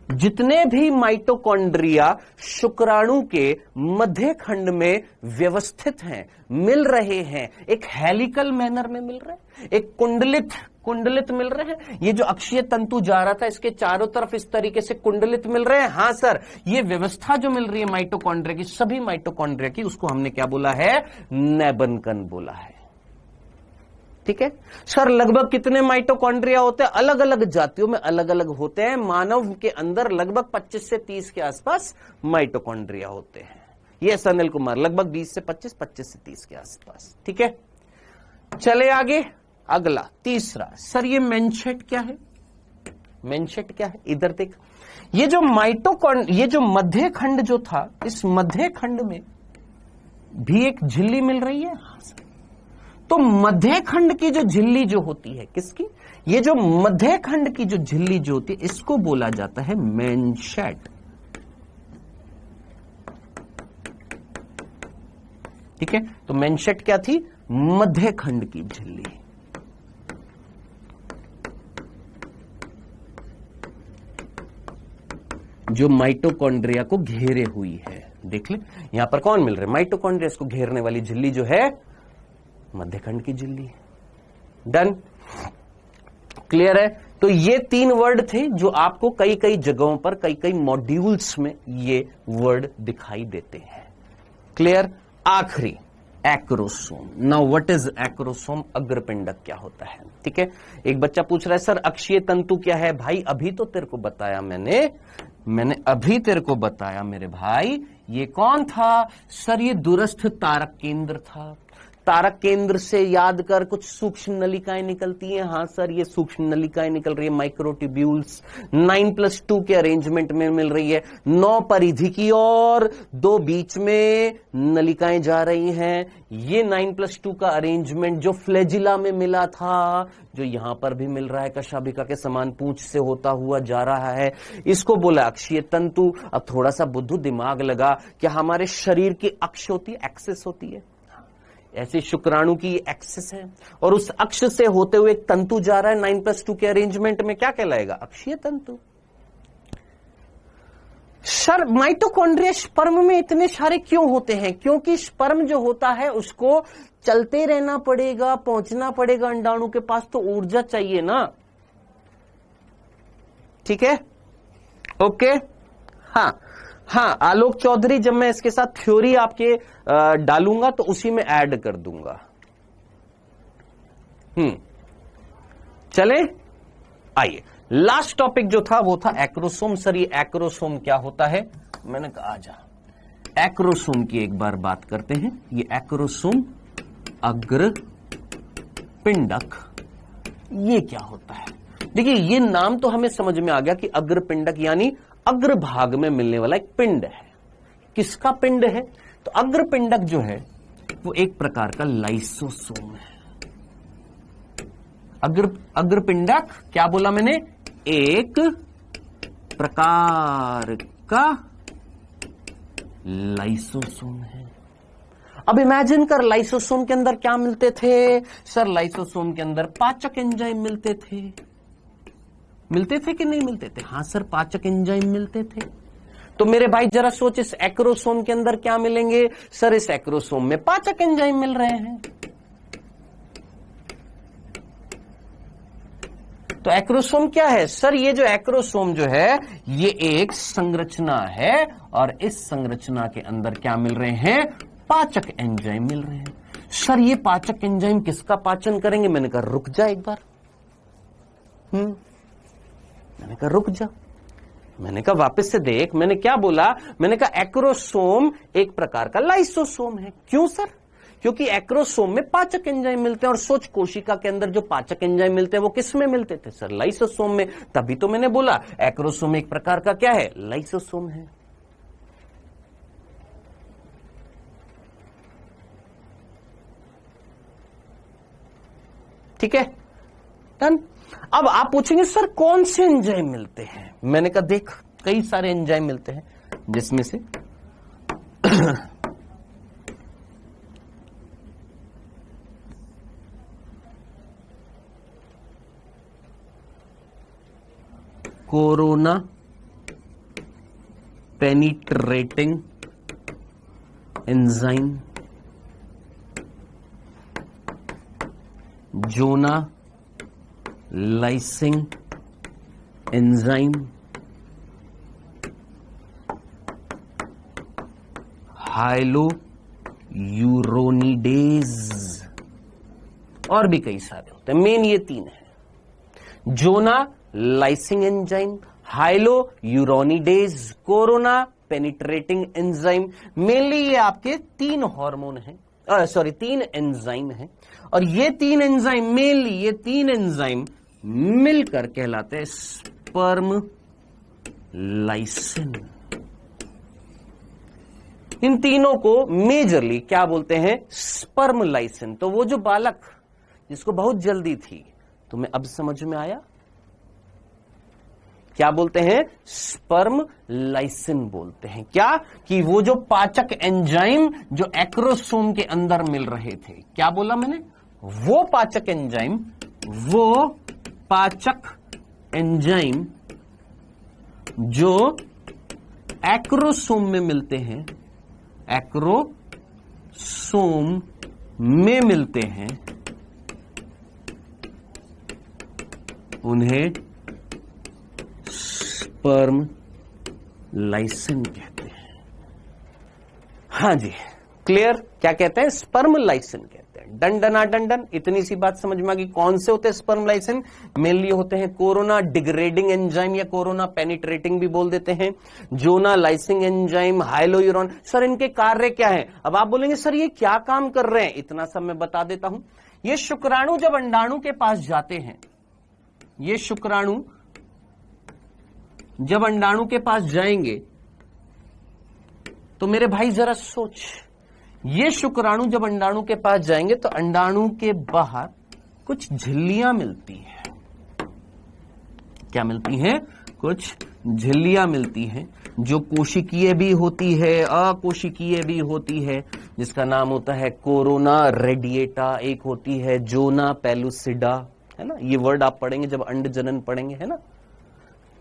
जितने भी माइटोकॉन्ड्रिया शुक्राणु के मध्य खंड में व्यवस्थित हैं, मिल रहे हैं, एक हेलिकल मैनर में मिल रहे हैं, एक कुंडलित मिल रहे हैं। ये जो अक्षीय तंतु जा रहा था इसके चारों तरफ इस तरीके से कुंडलित मिल रहे हैं। हां सर, ये व्यवस्था जो मिल रही है माइटोकॉन्ड्रिया की, सभी माइटोकॉन्ड्रिया की, उसको हमने क्या बोला है? नैबनकन बोला है। ठीक है सर, लगभग कितने माइटोकॉन्ड्रिया होते हैं? अलग अलग जातियों में अलग अलग होते हैं। मानव के अंदर लगभग 25 से 30 के आसपास माइटोकॉन्ड्रिया होते हैं। ये अनिल कुमार, लगभग 20 से 25, 25 से 30 के आसपास। ठीक है, चले आगे। अगला तीसरा, सर ये मेंशेट क्या है? मेंशेट क्या है? इधर देख, ये जो मध्य खंड जो था, इस मध्य खंड में भी एक झिल्ली मिल रही है। तो मध्य खंड की जो झिल्ली जो होती है, किसकी? ये जो मध्य खंड की जो झिल्ली जो होती है, इसको बोला जाता है मेंशेट। ठीक है, तो मेंशेट क्या थी? मध्य खंड की झिल्ली। जो माइटोकॉन्ड्रिया को घेरे हुई है। देख ले, यहां पर कौन मिल रहे? माइटोकॉन्ड्रिया, इसको घेरने वाली झिल्ली जो है मध्यखंड की झिल्ली है। डन, क्लियर है? तो ये 3 वर्ड थे जो आपको कई कई जगहों पर, कई कई मॉड्यूल्स में ये वर्ड दिखाई देते हैं। क्लियर? आखिरी, acrosome. Now what is acrosome? अग्रपिंडक क्या होता है? ठीक है, एक बच्चा पूछ रहा है सर अक्षीय तंतु क्या है? भाई अभी तो तेरे को बताया मैंने अभी तेरे को बताया मेरे भाई। ये कौन था? सर ये दूरस्थ तारक केंद्र था। तारक केंद्र से याद कर, कुछ सूक्ष्म नलिकाएं निकलती हैं। हाँ सर, ये सूक्ष्म नलिकाएं निकल रही है, माइक्रोट्यूब्यूल्स। 9+2 के अरेंजमेंट में मिल रही है। 9 परिधि की और 2 बीच में नलिकाएं जा रही हैं। ये 9+2 का अरेंजमेंट जो फ्लैजिला में मिला था, जो यहां पर भी मिल रहा है, कशाभिका के समान पूंछ से होता हुआ जा रहा है, इसको बोला अक्षीय तंतु। अब थोड़ा सा बुद्धू दिमाग लगा, क्या हमारे शरीर की अक्ष होती है, एक्सिस होती है? ऐसे शुक्राणु की एक्सिस है और उस अक्ष से होते हुए एक तंतु जा रहा है 9+2 के अरेंजमेंट में, क्या कहलाएगा? अक्षीय तंतु। सर माइटोकॉन्ड्रिया स्पर्म में इतने सारे क्यों होते हैं? क्योंकि स्पर्म जो होता है उसको चलते रहना पड़ेगा, पहुंचना पड़ेगा अंडाणु के पास, तो ऊर्जा चाहिए ना। ठीक है, ओके। हाँ, आलोक चौधरी, जब मैं इसके साथ थ्योरी आपके डालूंगा तो उसी में ऐड कर दूंगा। चले आइए, लास्ट टॉपिक जो था वो था एक्रोसोम। सर ये एक्रोसोम क्या होता है? मैंने कहा आजा, एक्रोसोम की एक बार बात करते हैं। ये एक्रोसोम अग्र पिंडक, ये क्या होता है? देखिए, ये नाम तो हमें समझ में आ गया कि अग्र पिंडक यानी अग्रभाग में मिलने वाला एक पिंड है। किसका पिंड है? तो अग्र पिंडक जो है वो एक प्रकार का लाइसोसोम है। अग्र पिंडक क्या बोला मैंने? एक प्रकार का लाइसोसोम है। अब इमेजिन कर, लाइसोसोम के अंदर क्या मिलते थे? सर लाइसोसोम के अंदर पाचक एंजाइम मिलते थे। मिलते थे कि नहीं मिलते थे? हाँ सर, पाचक एंजाइम मिलते थे। तो मेरे भाई जरा सोच, इस एक्रोसोम के अंदर क्या मिलेंगे? सर इस एक्रोसोम में पाचक एंजाइम मिल रहे हैं। तो एक्रोसोम क्या है? सर ये जो एक्रोसोम जो है ये एक संरचना है और इस संरचना के अंदर क्या मिल रहे हैं? पाचक एंजाइम मिल रहे हैं। सर ये पाचक एंजाइम किसका पाचन करेंगे? मैंने कहा रुक जा एक बार। मैंने कहा रुक जा, मैंने कहा वापस से देख। मैंने क्या बोला? मैंने कहा एक्रोसोम एक प्रकार का लाइसोसोम है। क्यों सर? क्योंकि एक्रोसोम में पाचक एंजाइम मिलते हैं। और सोच, कोशिका के अंदर जो पाचक एंजाइम मिलते हैं वो किस में मिलते थे? सर लाइसोसोम में। तभी तो मैंने बोला एक्रोसोम एक प्रकार का क्या है? लाइसोसोम है। ठीक है, डन। अब आप पूछेंगे सर कौन से एंजाइम मिलते हैं? मैंने कहा देख, कई सारे एंजाइम मिलते हैं, जिसमें से कोरोना पेनिट्रेटिंग एंजाइम, जोना लाइसिंग एंजाइम, हाइलो यूरोनिडेज, और भी कई सारे होते हैं। मेन ये तीन है, zona lysing enzyme, hyaluronidase, corona penetrating enzyme. Mainly ये आपके तीन हार्मोन हैं, तीन एंजाइम हैं, और ये तीन एंजाइम मेनली ये तीन एंजाइम मिलकर कहलाते हैं स्पर्म लाइसिन। इन तीनों को मेजरली क्या बोलते हैं? Sperm lysine. तो वो जो बालक जिसको बहुत जल्दी थी, तुम्हें अब समझ में आया क्या बोलते हैं? स्पर्म लाइसिन बोलते हैं। क्या कि वो जो पाचक एंजाइम जो एक्रोसोम के अंदर मिल रहे थे, क्या बोला मैंने? वो पाचक एंजाइम जो एक्रोसोम में मिलते हैं, एक्रोसोम में मिलते हैं, उन्हें स्पर्म लाइसिन कहते हैं। हां जी, क्लियर? क्या कहते हैं? स्पर्म लाइसिन कहते हैं। डंडना डंडन, इतनी सी बात समझ में आ गई। कौन से होते हैं स्पर्म लाइसिन? मेनली होते हैं कोरोना डिग्रेडिंग एंजाइम या कोरोना पेनिट्रेटिंग भी बोल देते हैं, जोना लाइसिंग एंजाइम, हाइलोयूरोन। सर इनके कार्य क्या है? अब आप बोलेंगे सर ये क्या काम कर रहे हैं? इतना सब मैं बता देता हूं। ये शुक्राणु जब अंडाणु के पास जाते हैं, ये शुक्राणु जब अंडाणु के पास जाएंगे, तो मेरे भाई जरा सोच, ये शुक्राणु जब अंडाणु के पास जाएंगे तो अंडाणु के बाहर कुछ झिल्लियां मिलती हैं। क्या मिलती हैं? कुछ झिल्लियां मिलती हैं जो कोशिकीय भी होती है, अकोशिकीय भी होती है, जिसका नाम होता है कोरोना रेडिएटा। एक होती है जोना पेलुसिडा, है ना? ये वर्ड आप पढ़ेंगे जब अंड जनन पढ़ेंगे, है ना?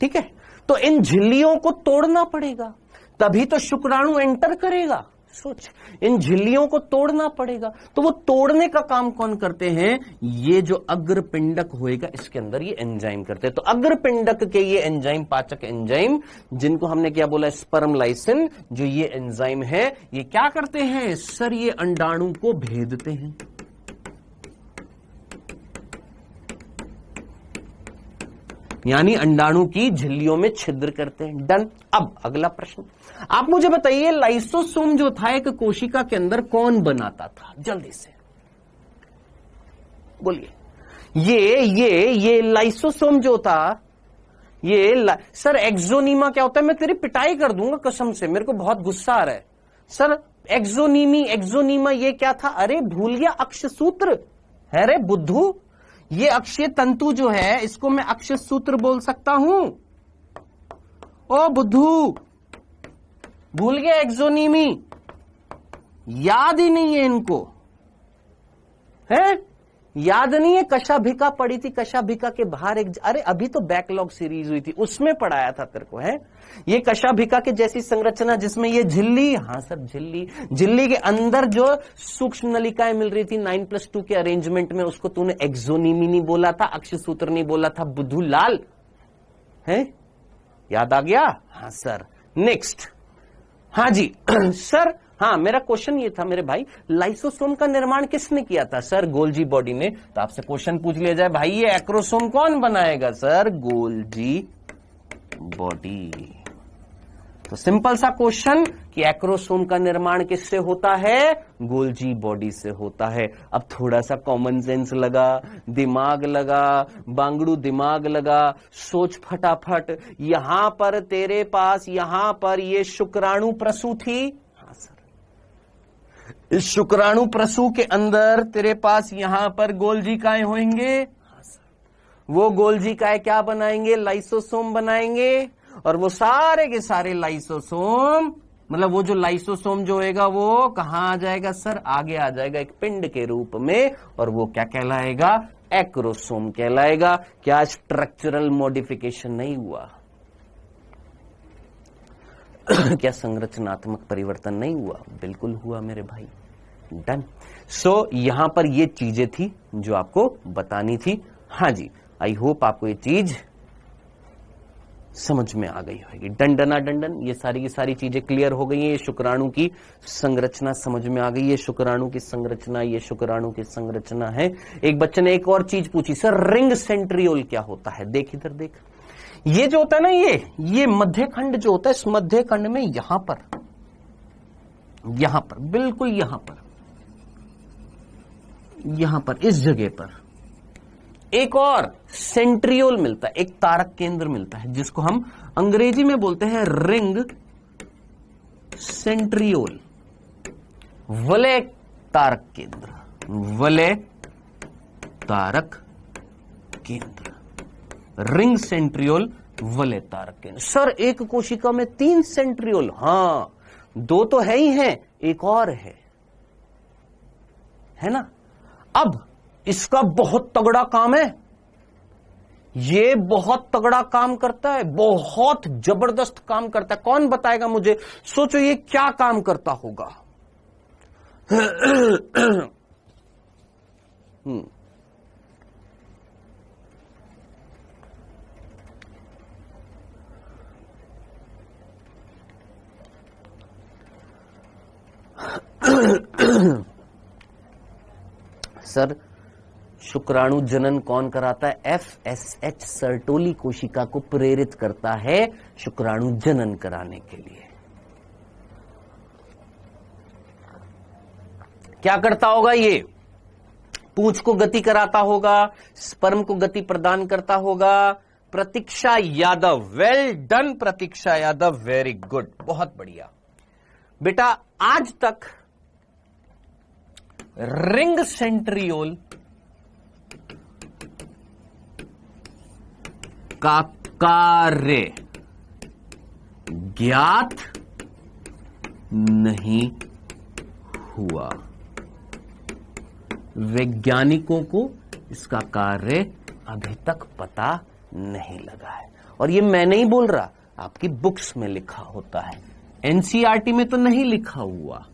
ठीक है, तो इन झिल्लियों को तोड़ना पड़ेगा, तभी तो शुक्राणु एंटर करेगा। सोच, इन झिल्लियों को तोड़ना पड़ेगा। तो वो तोड़ने का काम कौन करते हैं? ये जो अग्रपिंडक होएगा इसके अंदर ये एंजाइम करते हैं। तो अग्रपिंडक के ये एंजाइम, पाचक एंजाइम, जिनको हमने क्या बोला? स्पर्म लाइसिन, जो ये एंजाइम है, ये क्या करते हैं? सर ये अंडाणु को भेदते हैं। यानी अंडाणु की झिल्लियों में छिद्र करते हैं। डन। अब अगला प्रश्न, आप मुझे बताइए लाइसोसोम जो था एक कोशिका के अंदर कौन बनाता था? जल्दी से बोलिए। ये लाइसोसोम जो था, सर एक्सोनीमा क्या होता है? मैं तेरी पिटाई कर दूंगा कसम से, मेरे को बहुत गुस्सा आ रहा है। सर एक्सोनीमा ये क्या था? अरे भूल गया, अक्षसूत्र है रे बुद्धू। ये अक्षीय तंतु जो है इसको मैं अक्षसूत्र बोल सकता हूं। ओ बुद्धू, भूल गया एक्सोनीमी, याद ही नहीं है इनको, है? याद नहीं है? कशाभिका पढ़ी थी, कशाभिका के बाहर एक, अरे अभी तो बैकलॉग सीरीज हुई थी उसमें पढ़ाया था तेरे को, है? ये कशाभिका के जैसी संरचना जिसमें ये झिल्ली, हाँ सर झिल्ली के अंदर जो सूक्ष्म नलिकाएं मिल रही थी 9+2 के अरेंजमेंट में, उसको तूने एक्सोनीमी नहीं बोला था, अक्षसूत्र नहीं बोला था, बुद्धू लाल, है? याद आ गया? हाँ सर। नेक्स्ट, हाँ जी सर, हाँ मेरा क्वेश्चन ये था मेरे भाई, लाइसोसोम का निर्माण किसने किया था? सर गोल्जी बॉडी ने। तो आपसे क्वेश्चन पूछ लिया जाए, भाई ये एक्रोसोम कौन बनाएगा? Sir Golgi body. तो सिंपल सा क्वेश्चन कि एक्रोसोम का निर्माण किससे होता है? गोल्जी बॉडी से होता है। अब थोड़ा सा कॉमन सेंस लगा, दिमाग लगा, बांगड़ू दिमाग लगा, सोच फटाफट। यहां पर तेरे पास, यहां पर ये शुक्राणु प्रसू थी, हाँ सर। इस शुक्राणु प्रसू के अंदर तेरे पास यहां पर गोल्जी काय होंगे, हाँ सर। वो गोल्जी काय क्या बनाएंगे? लाइसोसोम बनाएंगे। और वो सारे के सारे लाइसोसोम, मतलब वो जो लाइसोसोम जो होएगा वो कहां आ जाएगा? सर आगे आ जाएगा एक पिंड के रूप में, और वो क्या कहलाएगा? एक्रोसोम कहलाएगा। क्या स्ट्रक्चरल मॉडिफिकेशन नहीं हुआ? क्या संरचनात्मक परिवर्तन नहीं हुआ? बिल्कुल हुआ मेरे भाई। डन। सो यहां पर ये चीजें थी जो आपको बतानी थी। हाँ जी, आई होप आपको ये चीज समझ में आ गई होगी। डंडना डंडन, ये सारी की सारी चीजें क्लियर हो गई हैं। ये शुक्राणु की संरचना समझ में आ गई है। शुक्राणु की संरचना, ये शुक्राणु की संरचना है। एक बच्चे ने एक और चीज पूछी, सर रिंग सेंट्रियोल क्या होता है? देख इधर देख, ये जो होता है ना, ये मध्यखंड जो होता है, इस मध्यखंड में यहां पर बिल्कुल यहां पर इस जगह पर एक और सेंट्रियोल मिलता है, एक तारक केंद्र मिलता है, जिसको हम अंग्रेजी में बोलते हैं रिंग सेंट्रियोल, वलय तारक केंद्र, वलय तारक केंद्र, रिंग सेंट्रियोल वलय तारक केंद्र। सर एक कोशिका में 3 सेंट्रियोल? हां, 2 तो है ही हैं, एक और है ना। अब इसका बहुत तगड़ा काम है, ये बहुत तगड़ा काम करता है, बहुत जबरदस्त काम करता है। कौन बताएगा मुझे? सोचो ये क्या काम करता होगा। सर शुक्राणु जनन कौन कराता है? FSH सर्टोली कोशिका को प्रेरित करता है शुक्राणु जनन कराने के लिए। क्या करता होगा? ये पूंछ को गति कराता होगा, स्पर्म को गति प्रदान करता होगा। प्रतीक्षा यादव, वेल डन प्रतीक्षा यादव, वेरी गुड, बहुत बढ़िया बेटा। आज तक रिंग सेंट्रियोल का कार्य ज्ञात नहीं हुआ। वैज्ञानिकों को इसका कार्य अभी तक पता नहीं लगा है। और ये मैं नहीं बोल रहा, आपकी बुक्स में लिखा होता है। एनसीईआरटी में तो नहीं लिखा हुआ,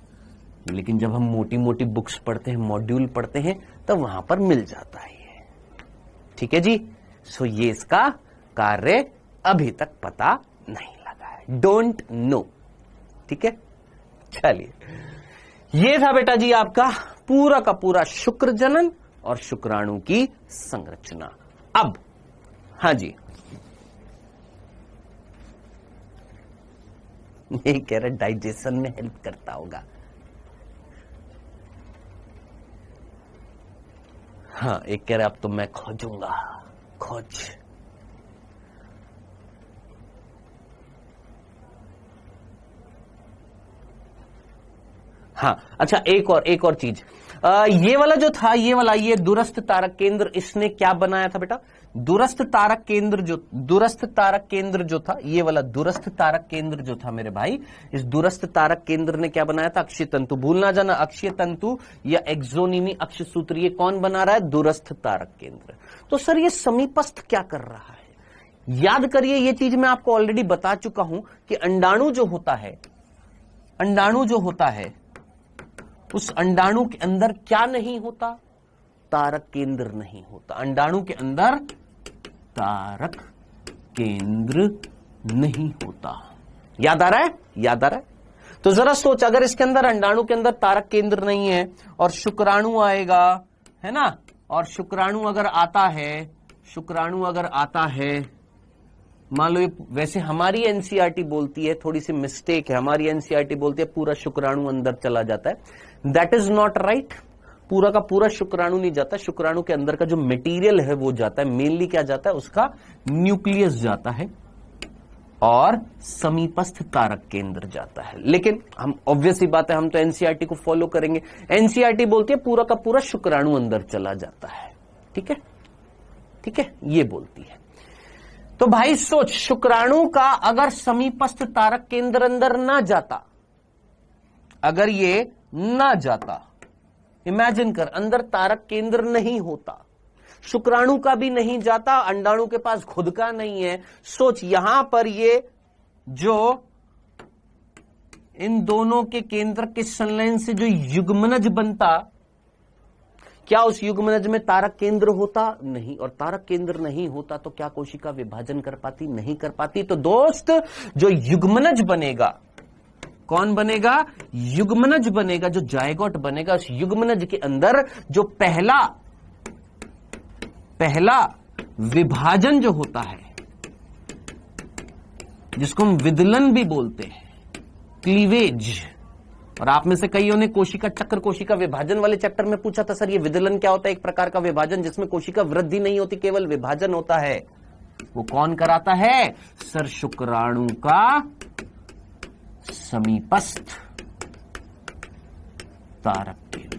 लेकिन जब हम मोटी मोटी बुक्स पढ़ते हैं, मॉड्यूल पढ़ते हैं, तब वहां पर मिल जाता है ये। ठीक है जी। सो ये इसका कार्य अभी तक पता नहीं लगा है, डोंट नो। ठीक है, चलिए, ये था बेटा जी आपका पूरा का पूरा शुक्र जनन और शुक्राणु की संरचना। अब हाँ जी, ये कह रहे डाइजेशन में हेल्प करता होगा। हाँ, एक कह रहे अब तो मैं खोजूंगा, खोज। हाँ अच्छा, एक और चीज, ये वाला जो था, ये दूरस्थ तारक केंद्र, इसने क्या बनाया था बेटा? दूरस्थ तारक केंद्र जो था, ये वाला दूरस्थ तारक केंद्र जो था मेरे भाई, इस दूरस्थ तारक केंद्र ने क्या बनाया था? अक्षीय तंतु। भूल ना जाना, अक्षीय तंतु या एक्सोनीमी अक्ष सूत्र, ये कौन बना रहा है? दूरस्थ तारक केंद्र। तो सर ये समीपस्थ क्या कर रहा है? याद करिए, ये चीज मैं आपको ऑलरेडी बता चुका हूं कि अंडाणु जो होता है, उस अंडाणु के अंदर क्या नहीं होता? तारक केंद्र नहीं होता। अंडाणु के अंदर तारक केंद्र नहीं होता। याद आ रहा है? तो जरा सोच, अगर इसके अंदर, अंडाणु के अंदर तारक केंद्र नहीं है और शुक्राणु आएगा, है ना, और शुक्राणु अगर आता है, मान लो, वैसे हमारी एनसीईआरटी बोलती है, थोड़ी सी मिस्टेक है, हमारी एनसीईआरटी बोलती है पूरा शुक्राणु अंदर चला जाता है। That is not right. पूरा का पूरा शुक्राणु नहीं जाता, शुक्राणु के अंदर का जो मटेरियल है वो जाता है। मेनली क्या जाता है? उसका न्यूक्लियस जाता है और समीपस्थ तारक केंद्र जाता है। लेकिन हम, ऑब्वियसली बात है, हम तो एनसीईआरटी को फॉलो करेंगे। एनसीईआरटी बोलती है पूरा का पूरा शुक्राणु अंदर चला जाता है। ठीक है, ये बोलती है। तो भाई सोच, शुक्राणु का अगर समीपस्थ तारक केंद्र अंदर ना जाता, अगर ये ना जाता, इमेजिन कर, अंदर तारक केंद्र नहीं होता, शुक्राणु का भी नहीं जाता, अंडाणु के पास खुद का नहीं है। सोच, यहां पर ये जो इन दोनों के केंद्र के संलयन से जो युग्मनज बनता, क्या उस युग्मनज में तारक केंद्र होता? नहीं। और तारक केंद्र नहीं होता तो क्या कोशिका विभाजन कर पाती? नहीं कर पाती। तो दोस्त, जो युग्मनज बनेगा, कौन बनेगा? युग्मनज बनेगा, जो जायगोट बनेगा, उस युग्मनज के अंदर जो पहला विभाजन जो होता है, जिसको हम विदलन भी बोलते हैं, क्लीवेज। और आप में से कईयों ने कोशिका चक्र, कोशिका विभाजन वाले चैप्टर में पूछा था, सर ये विदलन क्या होता है? एक प्रकार का विभाजन जिसमें कोशिका वृद्धि नहीं होती, केवल विभाजन होता है। वो कौन कराता है? सर शुक्राणु का समीपस्थ तारक केंद्र।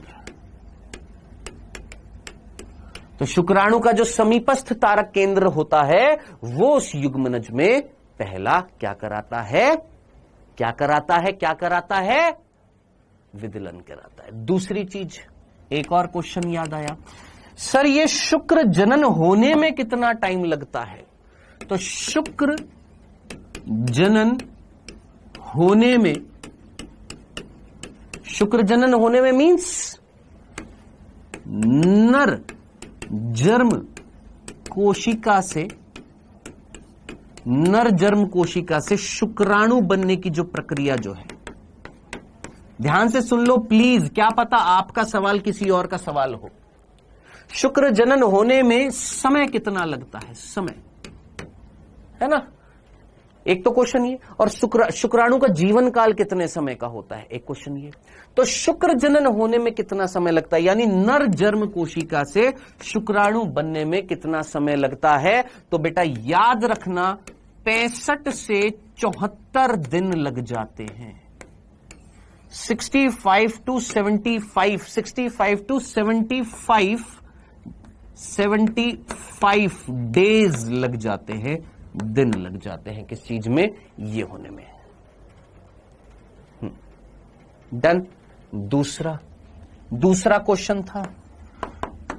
तो शुक्राणु का जो समीपस्थ तारक केंद्र होता है, वो उस युग्मनज में पहला क्या कराता है? क्या कराता है? क्या कराता है? विदलन कराता है। दूसरी चीज, एक और क्वेश्चन याद आया, सर ये शुक्र जनन होने में कितना टाइम लगता है? तो शुक्र जनन होने में, शुक्र जनन होने में मीन्स नर जर्म कोशिका से, नर जर्म कोशिका से शुक्राणु बनने की जो प्रक्रिया जो है, ध्यान से सुन लो प्लीज, क्या पता आपका सवाल किसी और का सवाल हो। शुक्र जनन होने में समय कितना लगता है? समय, है ना? एक तो क्वेश्चन ये। और शुक्राणु का जीवन काल कितने समय का होता है? एक क्वेश्चन ये। तो शुक्र जनन होने में कितना समय लगता है, यानी नर जर्म कोशिका से शुक्राणु बनने में कितना समय लगता है? तो बेटा याद रखना, 65 से 74 दिन लग जाते हैं। 65 to 75, 65 to 75 डेज लग जाते हैं, दिन लग जाते हैं। किस चीज में? ये होने में। डन। दूसरा क्वेश्चन था,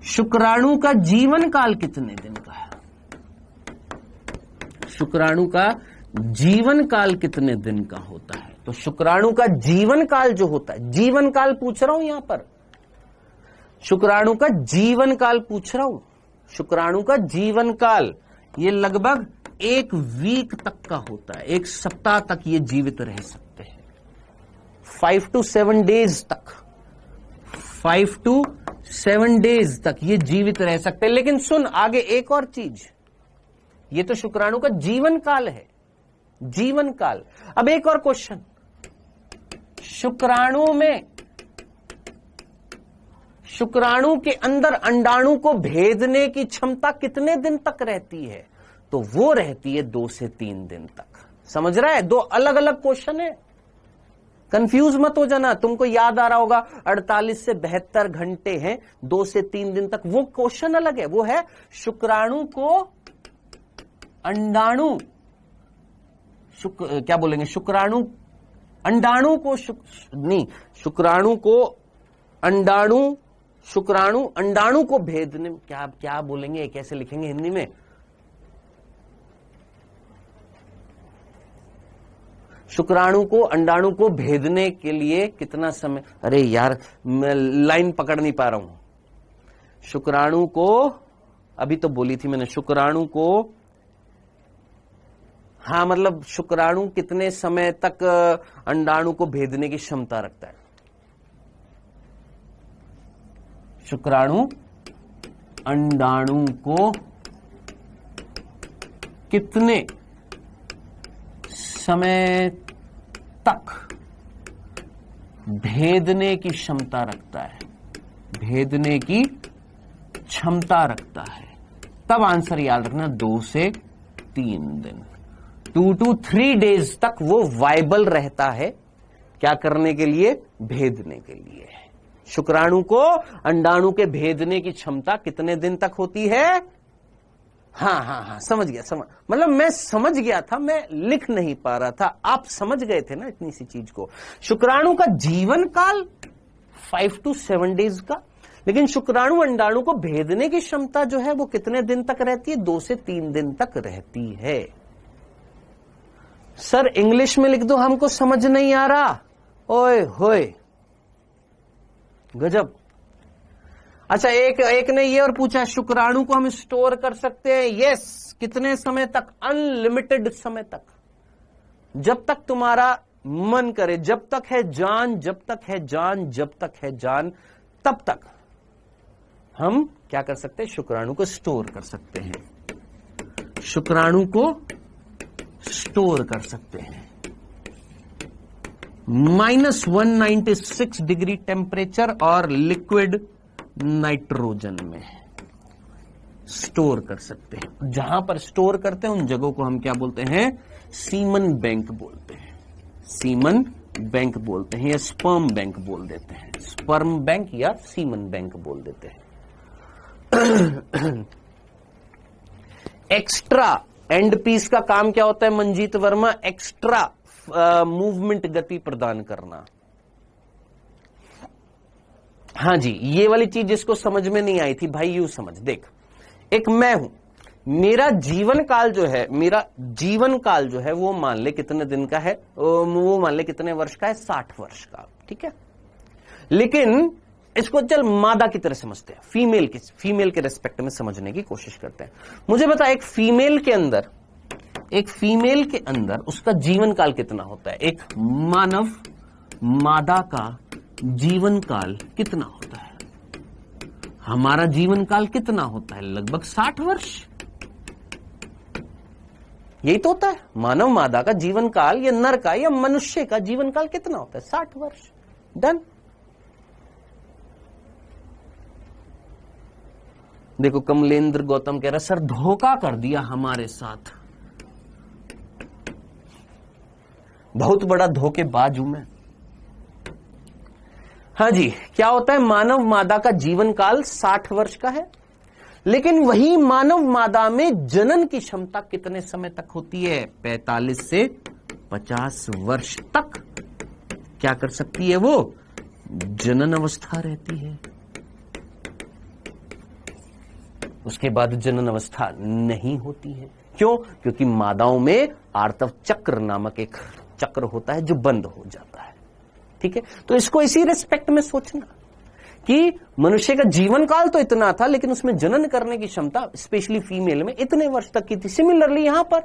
शुक्राणु का जीवन काल कितने दिन का है? शुक्राणु का जीवन काल कितने दिन का होता है? तो शुक्राणु का जीवन काल जो होता है, जीवन काल पूछ रहा हूं यहां पर, शुक्राणु का जीवन काल पूछ रहा हूं। शुक्राणु का जीवन काल ये लगभग 1 वीक तक का होता है, 1 सप्ताह तक ये जीवित रह सकते हैं, 5 to 7 डेज तक, 5 to 7 डेज तक ये जीवित रह सकते हैं। लेकिन सुन आगे एक और चीज, ये तो शुक्राणु का जीवन काल है, जीवन काल। अब एक और क्वेश्चन, शुक्राणु के अंदर अंडाणु को भेदने की क्षमता कितने दिन तक रहती है? तो वो रहती है 2 से 3 दिन तक। समझ रहा है? 2 अलग अलग क्वेश्चन है, कंफ्यूज मत हो जाना। तुमको याद आ रहा होगा 48 से 72 घंटे हैं, 2 से 3 दिन तक, वो क्वेश्चन अलग है। वो है शुक्राणु को अंडाणु, क्या बोलेंगे, शुक्राणु अंडाणु को शुक्राणु को अंडाणु, शुक्राणु अंडाणु को भेदने, क्या बोलेंगे, कैसे लिखेंगे हिंदी में? शुक्राणु को अंडाणु को भेदने के लिए कितना समय? अरे यार मैं लाइन पकड़ नहीं पा रहा हूं। शुक्राणु को, अभी तो बोली थी मैंने, शुक्राणु को, हाँ मतलब शुक्राणु कितने समय तक अंडाणु को भेदने की क्षमता रखता है? शुक्राणु अंडाणु को कितने समय तक भेदने की क्षमता रखता है? भेदने की क्षमता रखता है। तब आंसर याद रखना 2 से 3 दिन, 2 to 3 डेज तक वो वायबल रहता है। क्या करने के लिए? भेदने के लिए। शुक्राणु को अंडाणु के भेदने की क्षमता कितने दिन तक होती है? हाँ समझ गया, मतलब मैं समझ गया था, मैं लिख नहीं पा रहा था, आप समझ गए थे ना इतनी सी चीज को। शुक्राणु का जीवन काल 5 to 7 डेज का, लेकिन शुक्राणु अंडाणु को भेदने की क्षमता जो है वो कितने दिन तक रहती है? 2 से 3 दिन तक रहती है। सर इंग्लिश में लिख दो, हमको समझ नहीं आ रहा। ओए होए, गजब। अच्छा, एक ने ये और पूछा, शुक्राणु को हम स्टोर कर सकते हैं? यस। कितने समय तक? अनलिमिटेड समय तक, जब तक तुम्हारा मन करे, जब तक है जान, जब तक है जान, जब तक है जान, तब तक हम क्या कर सकते हैं? शुक्राणु को स्टोर कर सकते हैं। शुक्राणु को स्टोर कर सकते हैं। -196 डिग्री टेम्परेचर और लिक्विड नाइट्रोजन में स्टोर कर सकते हैं। जहां पर स्टोर करते हैं उन जगहों को हम क्या बोलते हैं? सीमन बैंक बोलते हैं। सीमन बैंक बोलते हैं या स्पर्म बैंक बोल देते हैं। स्पर्म बैंक या सीमन बैंक बोल देते हैं। एक्स्ट्रा एंड पीस का काम क्या होता है मंजीत वर्मा? एक्स्ट्रा मूवमेंट, गति प्रदान करना। हाँ जी, ये वाली चीज जिसको समझ में नहीं आई थी भाई, यू समझ। देख, एक मैं हूं, मेरा जीवन काल जो है, मेरा जीवन काल जो है वो मान ले कितने दिन का है, वो मान ले कितने वर्ष का है? 60 वर्ष का, ठीक है। लेकिन इसको चल मादा की तरह समझते हैं, फीमेल के रेस्पेक्ट में समझने की कोशिश करते हैं। मुझे बता, एक फीमेल के अंदर उसका जीवन काल कितना होता है? एक मानव मादा का जीवन काल कितना होता है? हमारा जीवन काल कितना होता है? लगभग 60 वर्ष। यही तो होता है मानव मादा का जीवन काल, या नर का या मनुष्य का जीवन काल कितना होता है? 60 वर्ष। डन। देखो, कमलेंद्र गौतम कह रहा, सर धोखा कर दिया हमारे साथ, बहुत बड़ा धोखेबाज हूं मैं। हाँ जी, क्या होता है? मानव मादा का जीवन काल 60 वर्ष का है, लेकिन वही मानव मादा में जनन की क्षमता कितने समय तक होती है? 45 से 50 वर्ष तक क्या कर सकती है? वो जनन अवस्था रहती है। उसके बाद जनन अवस्था नहीं होती है। क्यों? क्योंकि मादाओं में आर्तव चक्र नामक एक चक्र होता है जो बंद हो जाता है। ठीक है, तो इसको इसी रिस्पेक्ट में सोचना कि मनुष्य का जीवन काल तो इतना था, लेकिन उसमें जनन करने की क्षमता स्पेशली फीमेल में इतने वर्ष तक की थी। सिमिलरली यहां पर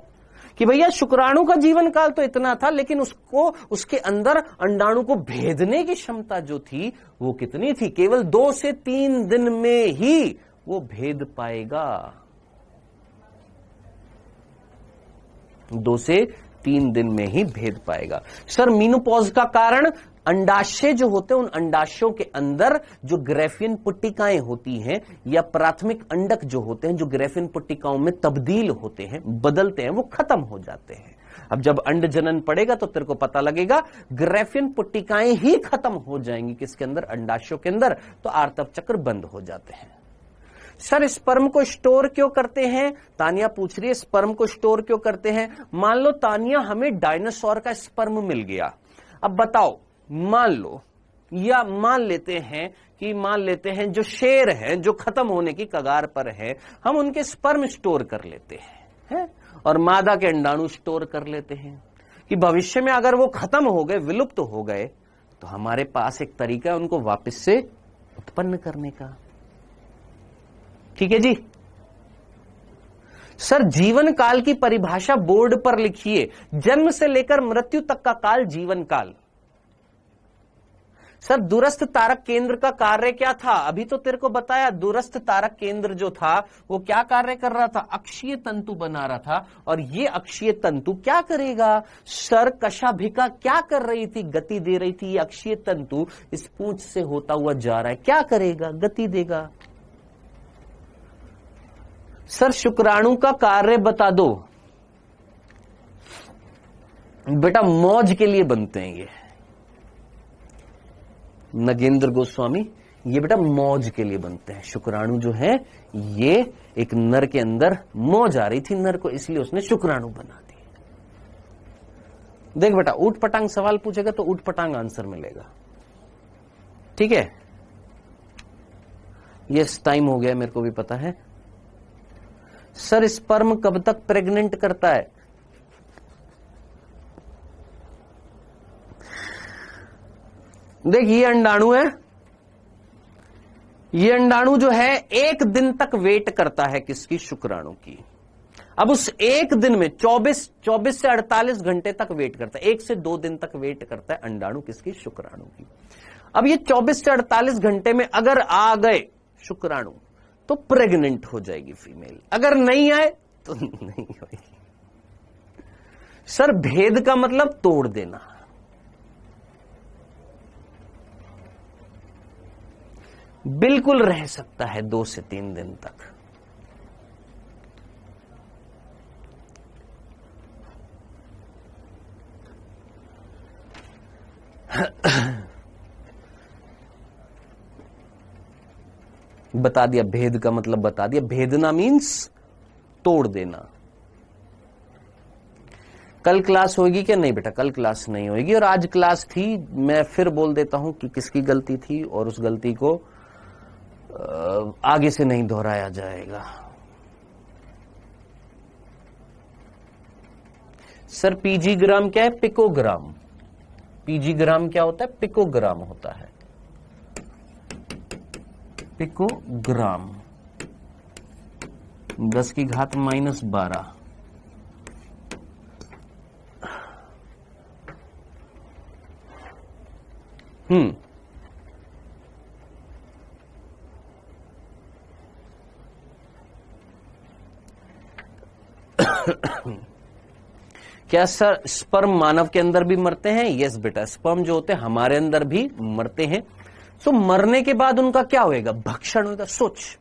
कि भैया शुक्राणु का जीवन काल तो इतना था, लेकिन उसको उसके अंदर अंडाणु को भेदने की क्षमता जो थी वो कितनी थी? केवल 2 से 3 दिन में ही वो भेद पाएगा। 2 से 3 दिन में ही भेद पाएगा। सर मीनोपॉज का कारण अंडाशय जो होते हैं, उन अंडाशयों के अंदर जो ग्रेफियन पुट्टिकाएं होती हैं या प्राथमिक अंडक जो होते हैं, जो ग्रेफियन पुट्टिकाओं में तब्दील होते हैं, बदलते हैं, वो खत्म हो जाते हैं। अब जब अंड जनन पड़ेगा तो तेरे को पता लगेगा ग्रेफियन पुट्टिकाएं ही खत्म हो जाएंगी किसके अंदर? अंडाशयों के अंदर। तो आर्तव चक्र बंद हो जाते हैं। सर स्पर्म को स्टोर क्यों करते हैं? तानिया पूछ रही है स्पर्म को स्टोर क्यों करते हैं। मान लो तानिया हमें डायनासोर का स्पर्म मिल गया, अब बताओ, मान लो या मान लेते हैं जो शेर हैं, जो खत्म होने की कगार पर है, हम उनके स्पर्म स्टोर कर लेते हैं और मादा के अंडाणु स्टोर कर लेते हैं कि भविष्य में अगर वो खत्म हो गए, विलुप्त हो गए, तो हमारे पास एक तरीका है उनको वापस से उत्पन्न करने का। ठीक है जी। सर जीवन काल की परिभाषा बोर्ड पर लिखिए। जन्म से लेकर मृत्यु तक का काल जीवन काल। सर दूरस्थ तारक केंद्र का कार्य क्या था? अभी तो तेरे को बताया, दूरस्थ तारक केंद्र जो था वो क्या कार्य कर रहा था? अक्षीय तंतु बना रहा था। और ये अक्षीय तंतु क्या करेगा? सर कशाभिका क्या कर रही थी? गति दे रही थी। ये अक्षीय तंतु इस पूंछ से होता हुआ जा रहा है, क्या करेगा? गति देगा। सर शुक्राणु का कार्य बता दो। बेटा मौज के लिए बनते हैं ये, नगेंद्र गोस्वामी, ये बेटा मौज के लिए बनते हैं। शुक्राणु जो है ये एक नर के अंदर मौज आ रही थी नर को, इसलिए उसने शुक्राणु बना दी। देख बेटा, ऊट पटांग सवाल पूछेगा तो ऊट पटांग आंसर मिलेगा। ठीक है, ये टाइम हो गया, मेरे को भी पता है। सर स्पर्म कब तक प्रेग्नेंट करता है? देख ये अंडाणु है, ये अंडाणु जो है 1 दिन तक वेट करता है किसकी? शुक्राणु की। अब उस 1 दिन में 24 से 48 घंटे तक वेट करता है, 1 से 2 दिन तक वेट करता है अंडाणु किसकी? शुक्राणु की। अब ये 24 से 48 घंटे में अगर आ गए शुक्राणु तो प्रेग्नेंट हो जाएगी फीमेल, अगर नहीं आए तो नहीं होगी। सर भेद का मतलब तोड़ देना। बिल्कुल रह सकता है 2 से 3 दिन तक। बता दिया भेद का मतलब, बता दिया। भेदना मीन्स तोड़ देना। कल क्लास होगी क्या? नहीं बेटा, कल क्लास नहीं होगी। और आज क्लास थी, मैं फिर बोल देता हूं कि किसकी गलती थी, और उस गलती को आगे से नहीं दोहराया जाएगा। सर पीजीग्राम क्या है? पिकोग्राम। पीजीग्राम क्या होता है? पिकोग्राम होता है। पिकोग्राम 10 की घात -12। क्या सर स्पर्म मानव के अंदर भी मरते हैं? यस बेटा, स्पर्म जो होते हैं हमारे अंदर भी मरते हैं। तो मरने के बाद उनका क्या होएगा? भक्षण होगा। सोच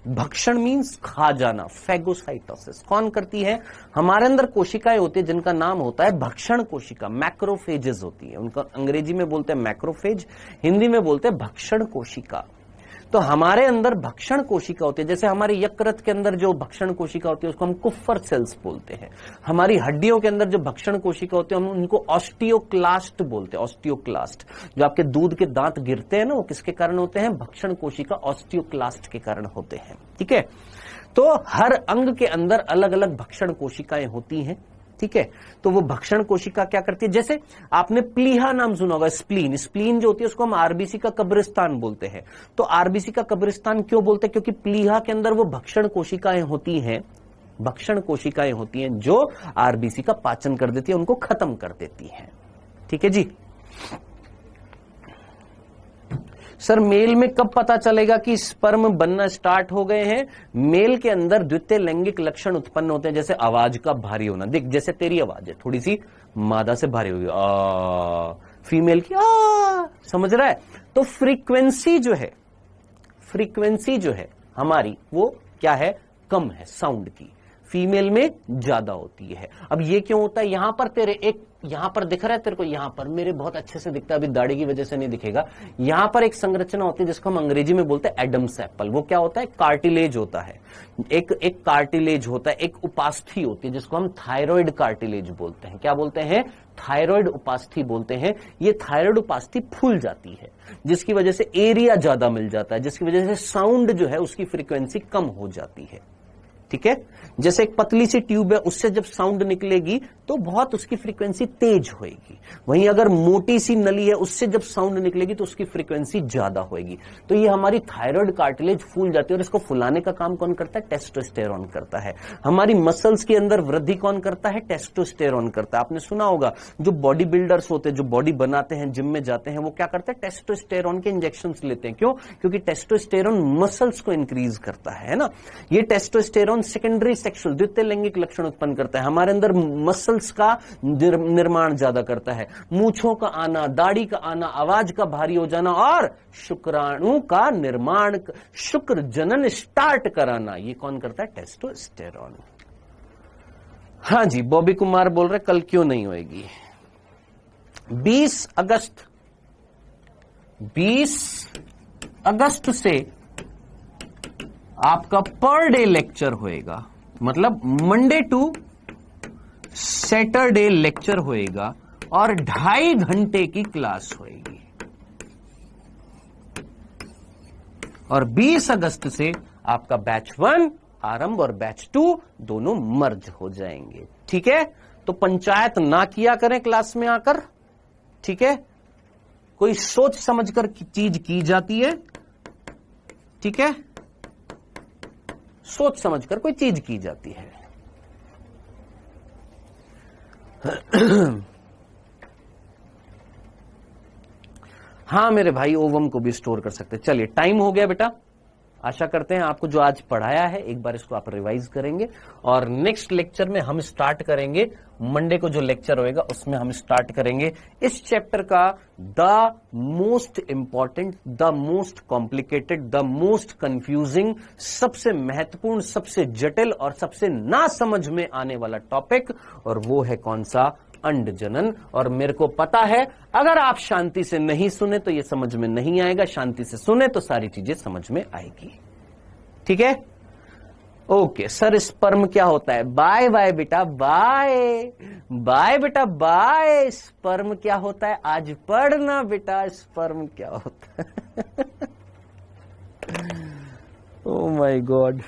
भक्षण मीन्स खा जाना, फैगोसाइटोसिस। कौन करती है? हमारे अंदर कोशिकाएं होती है जिनका नाम होता है भक्षण कोशिका, मैक्रोफेजेस होती है। उनका अंग्रेजी में बोलते हैं मैक्रोफेज, हिंदी में बोलते हैं भक्षण कोशिका। तो हमारे अंदर भक्षण कोशिका होती है, जैसे हमारे यकृत के अंदर जो भक्षण कोशिका होती है उसको हम कुफ्फर सेल्स बोलते हैं। हमारी हड्डियों के अंदर जो भक्षण कोशिका होती है हम उनको ऑस्टियोक्लास्ट बोलते हैं। ऑस्टियोक्लास्ट, जो आपके दूध के दांत गिरते हैं ना, वो किसके कारण होते हैं? भक्षण कोशिका ऑस्टियोक्लास्ट के कारण होते हैं। ठीक है, तो हर अंग के अंदर अलग अलग भक्षण कोशिकाएं होती हैं। ठीक है, तो वो भक्षण कोशिका क्या करती है? जैसे आपने प्लीहा नाम सुना होगा, स्प्लीन। स्प्लीन जो होती है उसको हम आरबीसी का कब्रिस्तान बोलते हैं। तो आरबीसी का कब्रिस्तान क्यों बोलते हैं? क्योंकि प्लीहा के अंदर वो भक्षण कोशिकाएं होती हैं, भक्षण कोशिकाएं होती हैं जो आरबीसी का पाचन कर देती है, उनको खत्म कर देती हैं। ठीक है जी। सर मेल में कब पता चलेगा कि स्पर्म बनना स्टार्ट हो गए हैं? मेल के अंदर द्वितीय लैंगिक लक्षण उत्पन्न होते हैं, जैसे आवाज का भारी होना। देख जैसे तेरी आवाज है थोड़ी सी मादा से भारी होगी, फीमेल की समझ रहा है? तो फ्रीक्वेंसी जो है हमारी वो क्या है? कम है साउंड की, फीमेल में ज्यादा होती है। अब ये क्यों होता है? यहां पर तेरे एक, यहां पर दिख रहा है तेरे को, यहां पर मेरे बहुत अच्छे से दिखता है, अभी दाढ़ी की वजह से नहीं दिखेगा। यहां पर एक संरचना होती है जिसको हम अंग्रेजी में बोलते हैं एडम्स एप्पल। वो क्या होता है? कार्टिलेज होता है। एक कार्टिलेज होता है, एक उपास्थि होती है जिसको हम थायराइड कार्टिलेज बोलते हैं। क्या बोलते हैं? थायराइड उपास्थि बोलते हैं। ये थायराइड उपास्थि फूल जाती है, जिसकी वजह से एरिया ज्यादा मिल जाता है, जिसकी वजह से साउंड जो है उसकी फ्रीक्वेंसी कम हो जाती है। ठीक है, जैसे एक पतली सी ट्यूब है, उससे जब साउंड निकलेगी तो बहुत उसकी फ्रीक्वेंसी तेज होएगी। वहीं अगर मोटी सी नली है, उससे जब साउंड निकलेगी तो उसकी फ्रीक्वेंसी ज्यादा होएगी। तो ये हमारी थायराइड कार्टिलेज फूल जाती है, और इसको फुलाने का काम कौन करता है? टेस्टोस्टेरोन करता है। हमारी मसल्स के अंदर वृद्धि कौन करता है? टेस्टोस्टेरोन करता है। आपने सुना होगा जो बॉडी बिल्डर्स होते हैं, जो बॉडी बनाते हैं, जिम में जाते हैं, वो क्या करते हैं? टेस्टोस्टेरोन के इंजेक्शन लेते हैं। क्यों? क्योंकि टेस्टोस्टेरोन मसल्स को इंक्रीज करता है ना। ये टेस्टोस्टेरोन सेकेंडरी सेक्सुअल, द्वितीय लैंगिक लक्षण उत्पन्न करता है। हमारे अंदर मसल्स का निर्माण ज्यादा करता है, मूछों का आना, दाढ़ी का आना, आवाज का भारी हो जाना, और शुक्राणु का निर्माण, शुक्र जनन स्टार्ट कराना, ये कौन करता है? टेस्टोस्टेरोन। हाँ जी, बॉबी कुमार बोल रहे कल क्यों नहीं होएगी? 20 अगस्त से आपका पर डे लेक्चर होएगा, मतलब मंडे टू सैटरडे लेक्चर होएगा, और 2.5 घंटे की क्लास होएगी। और 20 अगस्त से आपका बैच 1 आरंभ और बैच 2 दोनों मर्ज हो जाएंगे। ठीक है, तो पंचायत ना किया करें क्लास में आकर। ठीक है, कोई सोच समझकर चीज की जाती है, ठीक है, सोच समझकर कोई चीज की जाती है। हाँ मेरे भाई, ओवम को भी स्टोर कर सकते हैं। चलिए टाइम हो गया बेटा, आशा करते हैं आपको जो आज पढ़ाया है एक बार इसको आप रिवाइज करेंगे, और नेक्स्ट लेक्चर में हम स्टार्ट करेंगे, मंडे को जो लेक्चर होएगा उसमें हम स्टार्ट करेंगे इस चैप्टर का the most important, the most complicated, the most confusing, सबसे महत्वपूर्ण, सबसे जटिल और सबसे ना समझ में आने वाला टॉपिक, और वो है कौन सा? अंड जनन। और मेरे को पता है अगर आप शांति से नहीं सुने तो ये समझ में नहीं आएगा, शांति से सुने तो सारी चीजें समझ में आएगी, ठीक है? ओके सर, स्पर्म क्या होता है? बाय बाय बेटा, बाय बाय बेटा, बाय। स्पर्म क्या होता है आज पढ़ना बेटा, स्पर्म क्या होता है। Oh my God.